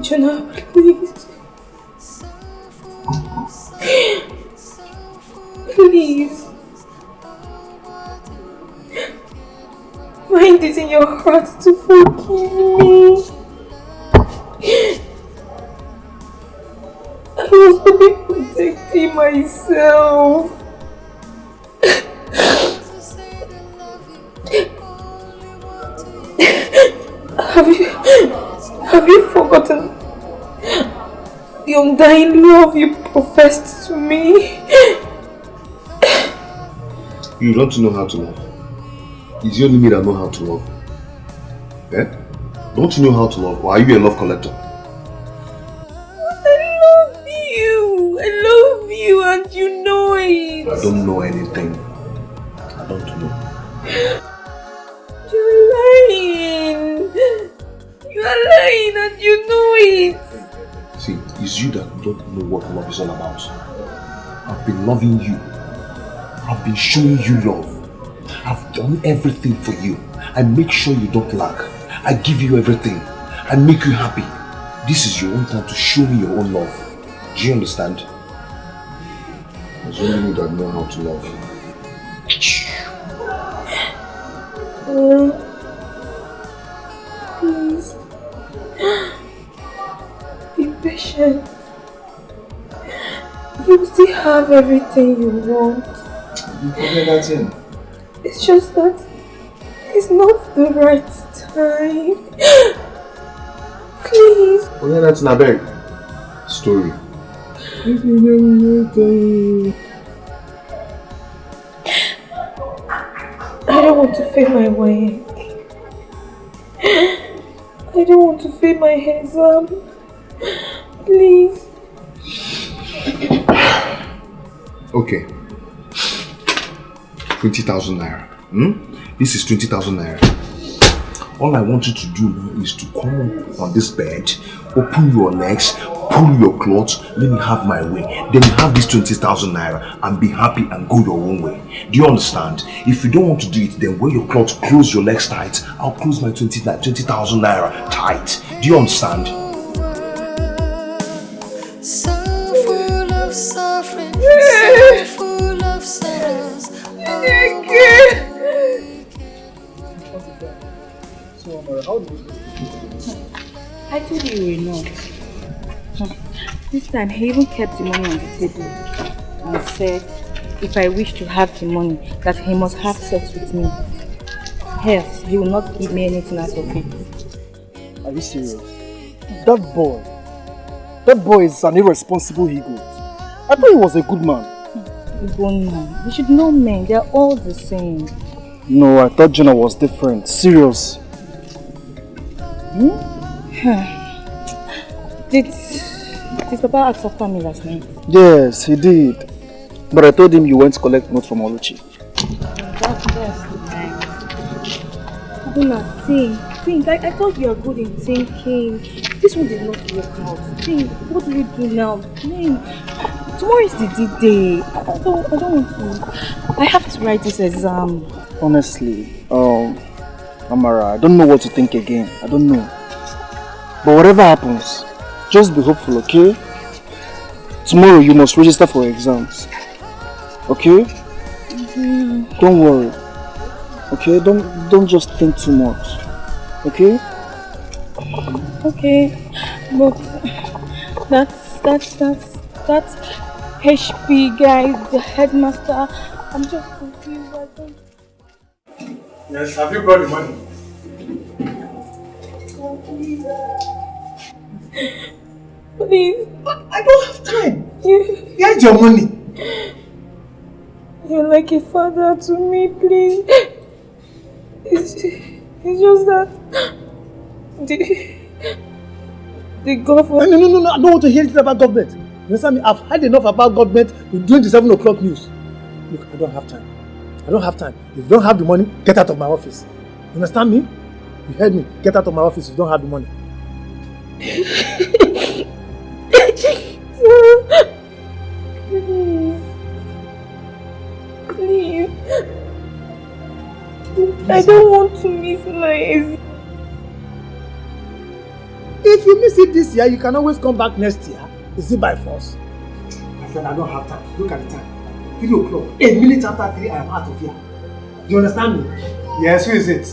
Speaker 1: Jonah, please. Please. Find it in your heart to forgive me. I was only protecting myself. Have you forgotten the undying love you professed to me?
Speaker 6: You don't know how to love. It's only me that know how to love. Eh? Don't you know how to love? Or are you a love collector?
Speaker 1: I love you and you know it.
Speaker 6: I don't know anything. I don't know.
Speaker 1: You're lying. You're lying and you know it.
Speaker 6: See, it's you that don't know what love is all about. I've been loving you. I've been showing you love. I've done everything for you. I make sure you don't lack. I give you everything. I make you happy. This is your own time to show me your own love. Do you understand? There's only you that know how to love.
Speaker 1: Please. Be patient. You still have everything you want.
Speaker 6: You forget that thing.
Speaker 1: It's just that it's not the right time. Please.
Speaker 6: Forget that thing, I beg. Story.
Speaker 1: I don't want to fail my way. I don't want to fail my exam. Please.
Speaker 6: Okay. 20,000 naira. This is 20,000 naira. All I want you to do now is to come on this bed, open your legs, pull your clothes, let me have my way. Then you have this 20,000 naira and be happy and go your own way. Do you understand? If you don't want to do it, then wear your clothes, close your legs tight. I'll close my 20,000 naira tight. Do you understand?
Speaker 4: So full of suffering, so full of sorrows.
Speaker 2: So, Amara, how do you do?
Speaker 7: I told you you were not. This time he even kept the money on the table and said if I wish to have the money that he must have sex with me. Else he will not give me anything out of it.
Speaker 2: Are you serious? That boy is an irresponsible ego. I thought he was a good man.
Speaker 7: You should know men, they are all the same.
Speaker 2: No, I thought Jonah was different. Serious.
Speaker 7: Did Papa ask after me last night?
Speaker 2: Yes, he did. But I told him you went to collect notes from Oluchi.
Speaker 7: That's nice. Abuna, think. I thought you were good in thinking. This one did not work out. Think, what do we do now? Man, tomorrow is the D-Day. I don't want to. I have to write this exam.
Speaker 2: Honestly, Amara, I don't know what to think again. I don't know. But whatever happens, just be hopeful, okay? Tomorrow you must register for exams. Okay? Don't worry. Okay? Don't just think too much. Okay?
Speaker 1: Okay, but That HP guy, the headmaster. I'm just confused. I don't.
Speaker 9: Yes, have you got the money?
Speaker 1: Please.
Speaker 9: But I don't have time. Here's your money.
Speaker 1: You're like a father to me, please. It's just that the government.
Speaker 9: No, I don't want to hear anything about government. You understand me? I've heard enough about government during the 7 o'clock news. Look, I don't have time. I don't have time. If you don't have the money, get out of my office. You understand me? You heard me. Get out of my office if you don't have the money.
Speaker 1: Please. I don't want to miss life.
Speaker 9: If you miss it this year, you can always come back next year. Is it by force? My friend, I don't have time. Look at the time. 3 o'clock. A minute after 3, I am out of here. Do you understand me? Yes, who is it?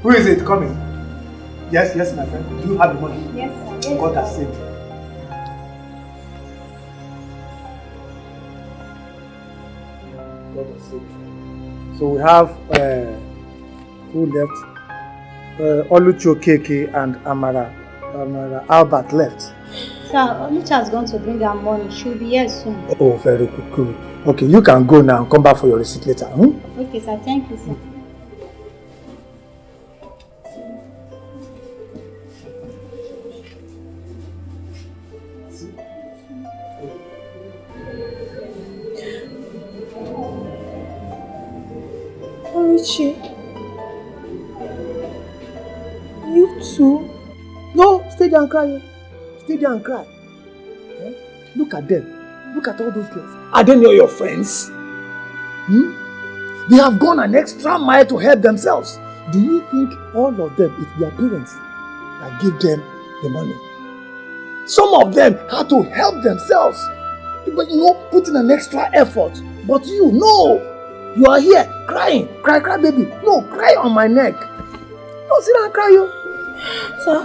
Speaker 9: Who is it coming? Yes, my friend. Do you have the money?
Speaker 7: Yes, sir. Yes,
Speaker 9: God has saved you. God has saved you. So we have who left? Olucho Keke and Amara Albert left.
Speaker 7: Sir, Olucha has gone to bring her money. She'll be here soon.
Speaker 9: Oh, very good, cool. Okay, you can go now. Come back for your receipt later.
Speaker 7: Okay, sir. Thank you, sir.
Speaker 1: Oluchi, you too?
Speaker 9: No, stay there and cry. Stay there and cry. Eh? Look at them. Look at all those girls. Are they not your friends? They have gone an extra mile to help themselves. Do you think all of them, it's their parents that give them the money? Some of them had to help themselves. But put in an extra effort. But you, no. You are here crying. Cry, baby. No, cry on my neck. No, sit down and cry, you.
Speaker 1: Sir,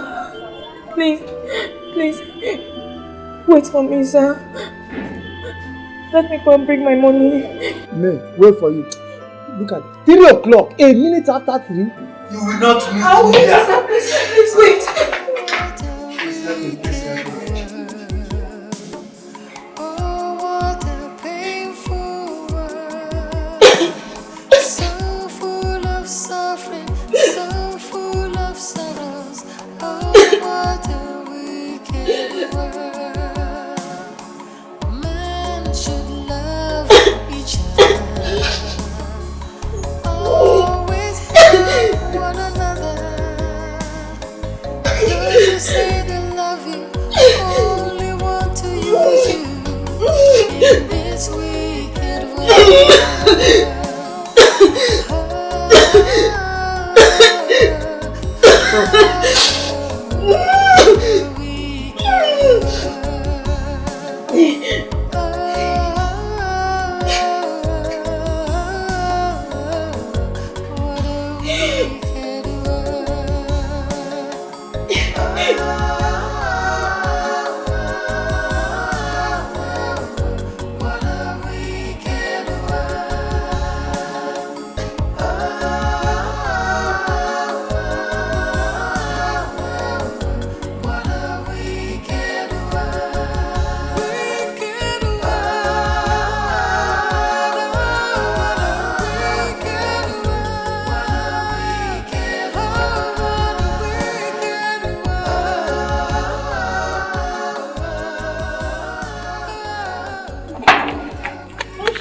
Speaker 1: please. Wait for me, sir. Let me go and bring my money.
Speaker 9: May, wait for you. Look at it. 3 o'clock, a minute after 3. You will not miss
Speaker 1: I'll wait, sir. Please wait.
Speaker 4: Say they love you, only want to use you in this wicked world.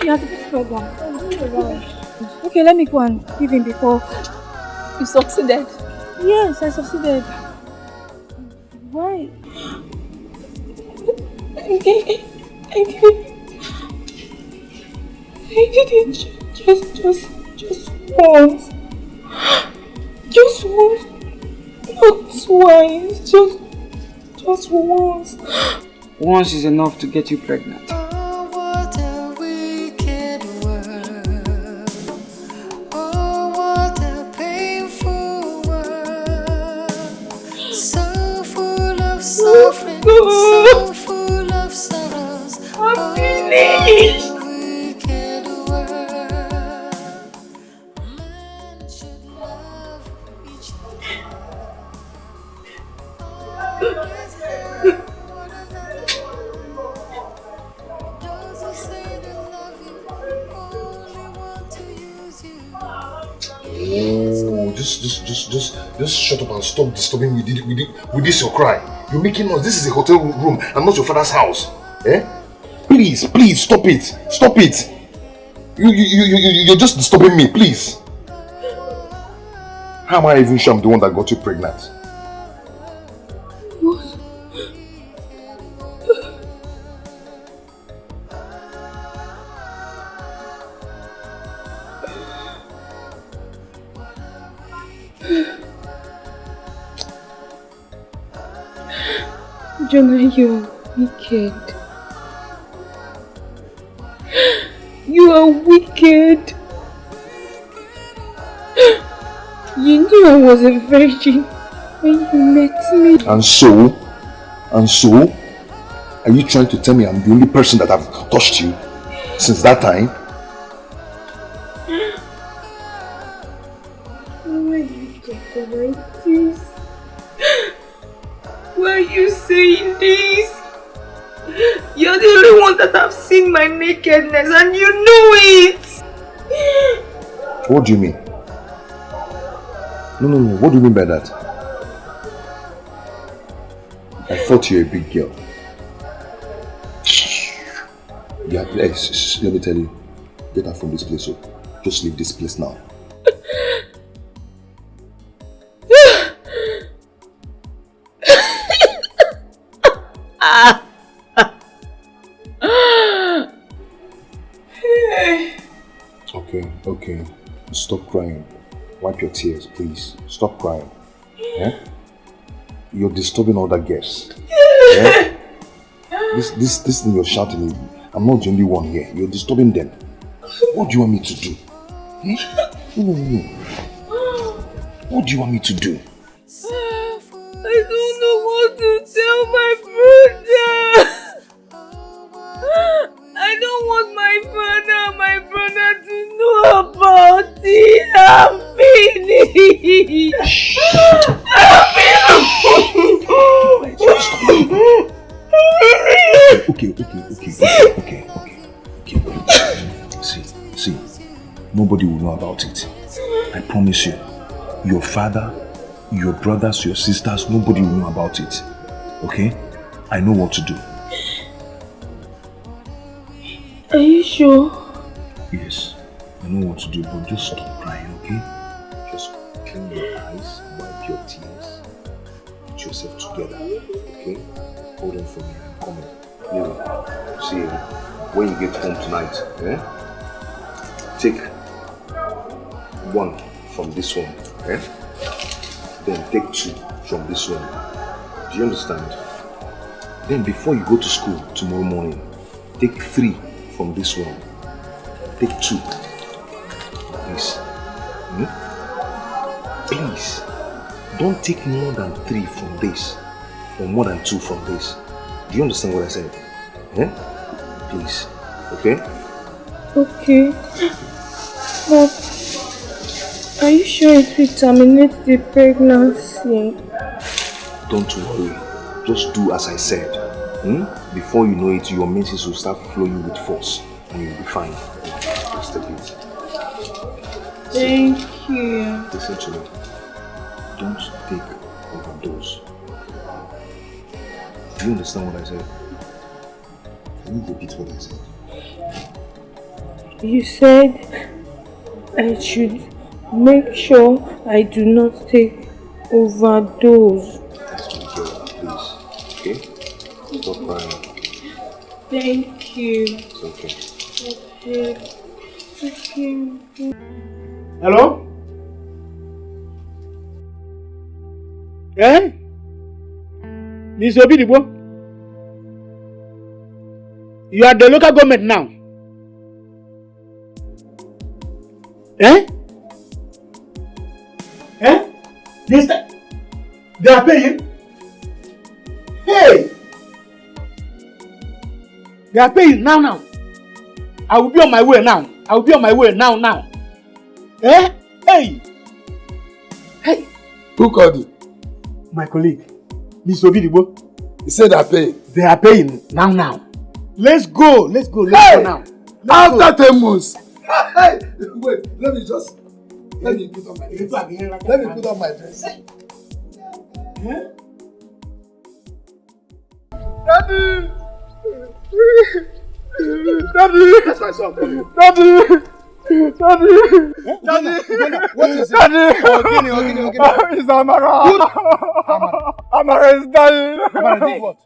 Speaker 1: He has a big problem. Okay, let me go and give him before.
Speaker 11: You succeeded?
Speaker 1: Yes, I succeeded. Why? I didn't just once. Just once. Not twice. Just once.
Speaker 14: Once is enough to get you pregnant.
Speaker 4: So full of suffering, so
Speaker 6: Oh, just shut up and stop disturbing me with this your cry. You're making noise. This is a hotel room and not your father's house. Eh? Please, stop it. Stop it. You're just disturbing me, please. How am I even sure I'm the one that got you pregnant?
Speaker 1: What? Jonah, you're wicked. You are wicked. You knew I was a virgin when you met me.
Speaker 6: And so? Are you trying to tell me I'm the only person that have touched you since that time?
Speaker 1: Why you talking like this? Why are you saying this? You're the only one that have seen my nakedness and you know it!
Speaker 6: What do you mean? No. What do you mean by that? I thought you were a big girl. Yeah, let me tell you. Get her from this place, so just leave this place now. Okay. Stop crying. Wipe your tears, please. Stop crying. Yeah? You're disturbing other guests. Yeah? This thing you're shouting, I'm not the only one here. You're disturbing them. What do you want me to do? No. What do you want me to do?
Speaker 1: I don't know what to tell my brother. I don't want my brother to know about it. I'm finished.
Speaker 6: Okay. See. Nobody will know about it. I promise you. Your father, your brothers, your sisters, nobody will know about it. Okay? I know what to do.
Speaker 1: Are you sure?
Speaker 6: Yes, I know what to do, but just stop crying, okay? Just clean your eyes, wipe your tears, put yourself together, okay? Hold on for me, I'm coming. Anyway, see you when you get home tonight, take one from this one, then take two from this one. Do you understand? Then before you go to school tomorrow morning, take 3 from this one. Take 2. Please. Please. Don't take more than 3 from this. Or more than 2 from this. Do you understand what I said? Please. Okay?
Speaker 1: Okay. But are you sure it will terminate the pregnancy?
Speaker 6: Don't worry. Just do as I said. Before you know it, your menses will start flowing with force and you'll be fine. Just take it.
Speaker 1: Thank you.
Speaker 6: Listen to me. Don't take overdose. Do you understand what I said? Can you repeat what I said?
Speaker 1: You said I should make sure I do not take overdose.
Speaker 6: That's my girl, please. Okay? Stop crying.
Speaker 1: Thank you.
Speaker 6: It's okay.
Speaker 1: Okay.
Speaker 12: Hello? Miss Obidibo? You are the local government now. This time? They are paying? Hey! They are paying now. I will be on my way now. Hey!
Speaker 3: Who called you?
Speaker 12: My colleague, Miss Obidibo.
Speaker 3: He said they are paying.
Speaker 12: They are paying now. Let's go now.
Speaker 3: After 10 months. Hey! Wait, let me just... Let me put on my dress. Let me put on my dress.
Speaker 2: Daddy! Daddy!
Speaker 3: That's my son.
Speaker 2: Daddy! Daddy!
Speaker 3: Daddy! What is it?
Speaker 2: Daddy!
Speaker 3: Okay.
Speaker 2: It's Amara! Amara is dying!
Speaker 3: Amara did what?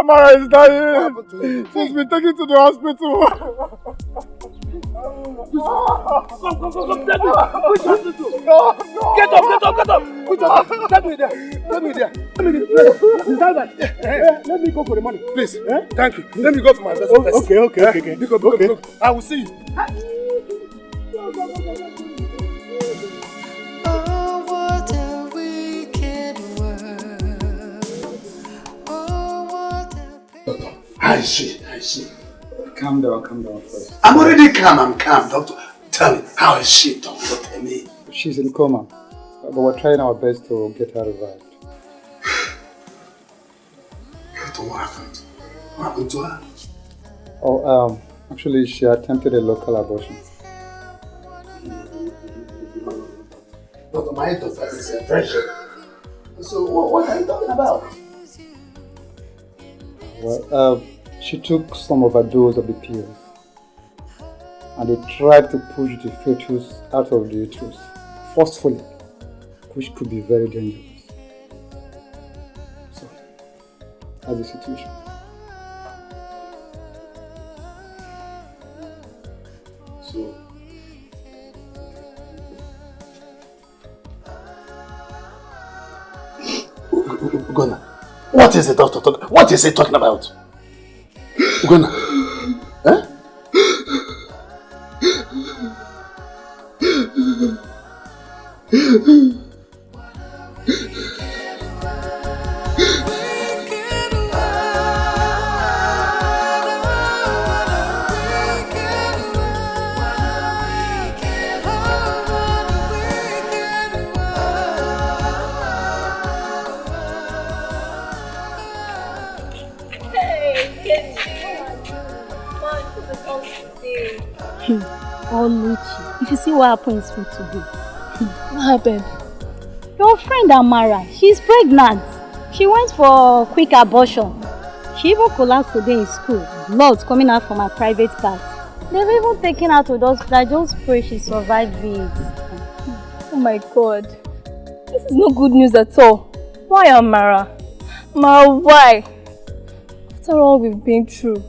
Speaker 2: Amara is dying!
Speaker 3: What happened to you?
Speaker 2: She's been taken to the hospital!
Speaker 3: Come, Daddy! Which hospital?
Speaker 2: No!
Speaker 3: Get up! Which hospital? Let me there! Let me there!
Speaker 2: Let me go for the money.
Speaker 3: Please, thank you. Let me go for my vessel first.
Speaker 2: Okay.
Speaker 3: Look. I will see you.
Speaker 4: Oh, what a wicked world. Oh, what a
Speaker 3: I see.
Speaker 14: Calm down first.
Speaker 3: I'm already calm. I'm calm, doctor. Tell me, how is she, doctor? Tell me.
Speaker 14: She's in coma, but we're trying our best to get her revived.
Speaker 3: Doctor, what happened? What happened to her?
Speaker 14: Oh, actually, she attempted a local abortion.
Speaker 3: Doctor, my daughter is a treasure. So, what are you talking about?
Speaker 14: Well, she took some overdose of the pill, and they tried to push the fetus out of the uterus forcefully, which could be very dangerous. So, that's the situation.
Speaker 3: So, Ugonna, what is the doctor talking? What is he talking about? Ugonna, eh?
Speaker 15: Oh, Luchi, if you see what happened in school today.
Speaker 11: What happened?
Speaker 15: Your friend Amara, she's pregnant. She went for quick abortion. She even collapsed today in school. Blood coming out from her private part. They've even taken her to the hospital. I just pray she survived it.
Speaker 11: Oh my God. This is no good news at all. Why, Amara? Amara, why? After all we've been through.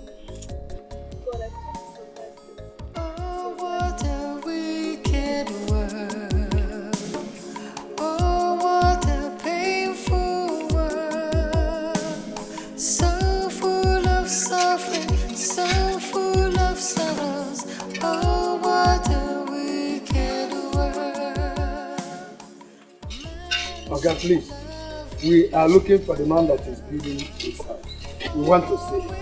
Speaker 3: Okay, please. We are looking for the man that is building this house. We want to see him.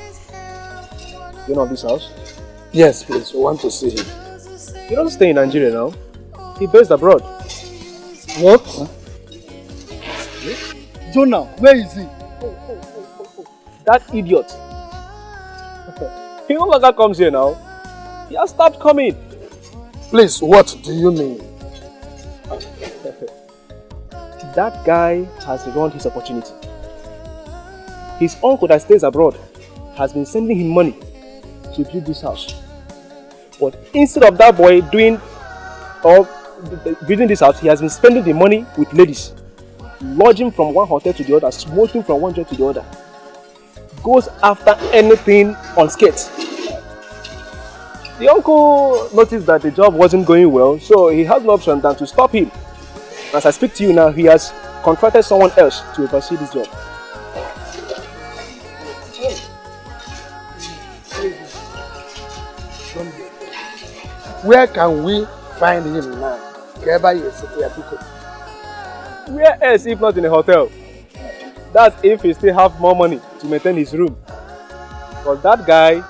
Speaker 5: You know this house?
Speaker 3: Yes, please. We want to see him.
Speaker 5: He doesn't stay in Nigeria now. He based abroad.
Speaker 2: What? Huh? Jonah, where is he?
Speaker 5: That idiot. He no longer comes here now. He has stopped coming.
Speaker 3: Please, what do you mean?
Speaker 5: That guy has ruined his opportunity. His uncle that stays abroad has been sending him money to build this house. But instead of that boy building this house, he has been spending the money with ladies. Lodging from one hotel to the other, smoking from one joint to the other. Goes after anything unscathed. The uncle noticed that the job wasn't going well, so he has no option than to stop him. As I speak to you now, he has contracted someone else to oversee this job.
Speaker 3: Where can we find him now?
Speaker 5: Where else if not in a hotel? That's if he still have more money to maintain his room. Because that guy,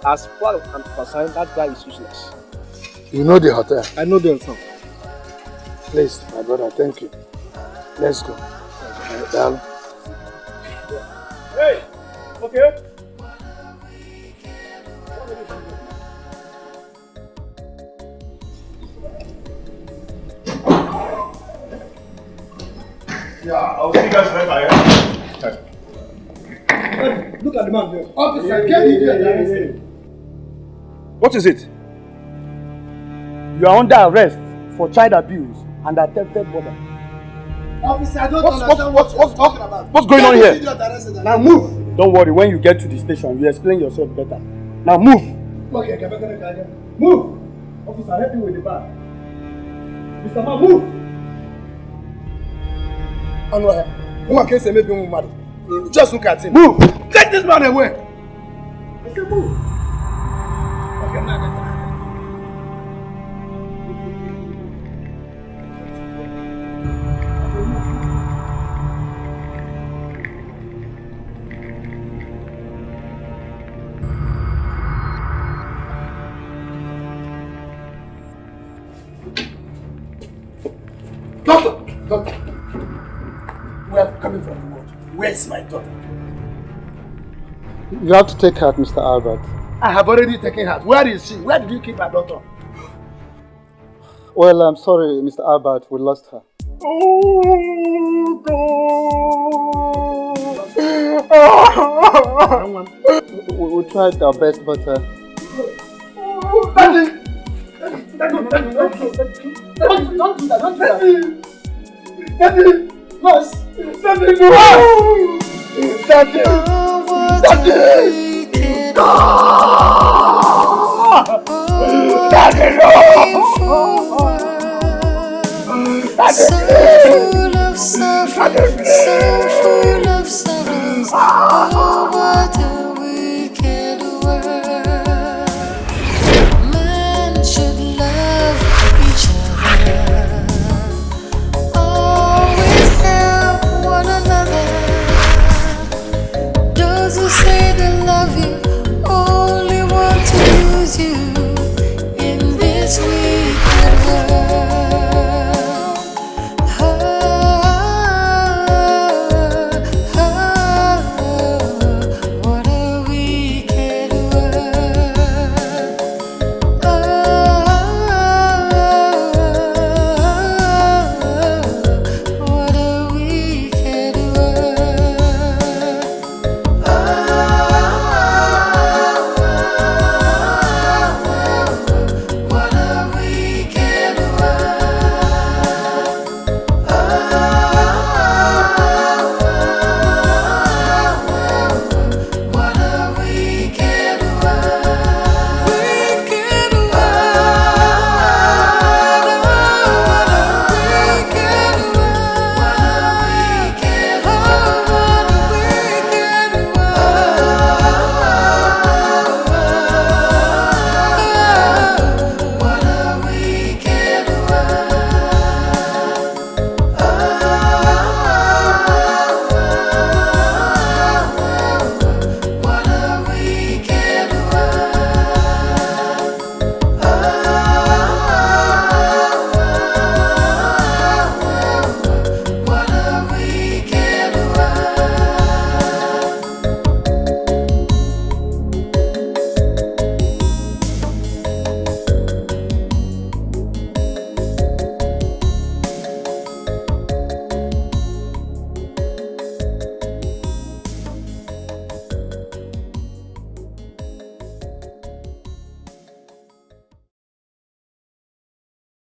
Speaker 5: as far as I'm concerned, that guy is useless.
Speaker 3: You know the hotel?
Speaker 5: I know the hotel.
Speaker 3: Please, my brother, thank you. Let's go. Down.
Speaker 5: Hey! Okay?
Speaker 9: Yeah, I'll see you guys later. Hey, look at the man there. Officer, get in here.
Speaker 2: What is it? You are under arrest for child abuse and attempted murder.
Speaker 9: Officer, I don't understand what you're talking about.
Speaker 2: What's going on here?
Speaker 9: Now move.
Speaker 2: Don't worry, when you get to the station, you explain yourself better. Now move.
Speaker 9: Okay, move. Officer, help me with the bag. Mr. Man, move. Just look at him. Move. Take this man away. I said move. Okay, man. Doctor, we are coming from the ward. Where's my daughter?
Speaker 14: You have to take her, Mr. Albert.
Speaker 9: I have already taken her. Where is she? Where did you keep her daughter?
Speaker 14: Well, I'm sorry, Mr. Albert, we lost her.
Speaker 9: Oh, God.
Speaker 14: We tried our best, but...
Speaker 9: Daddy! Don't do that. Daddy! Nurse! Daddy, no! Daddy! Daddy, no!
Speaker 4: So full of suffering, so full of sorrows. Oh, what a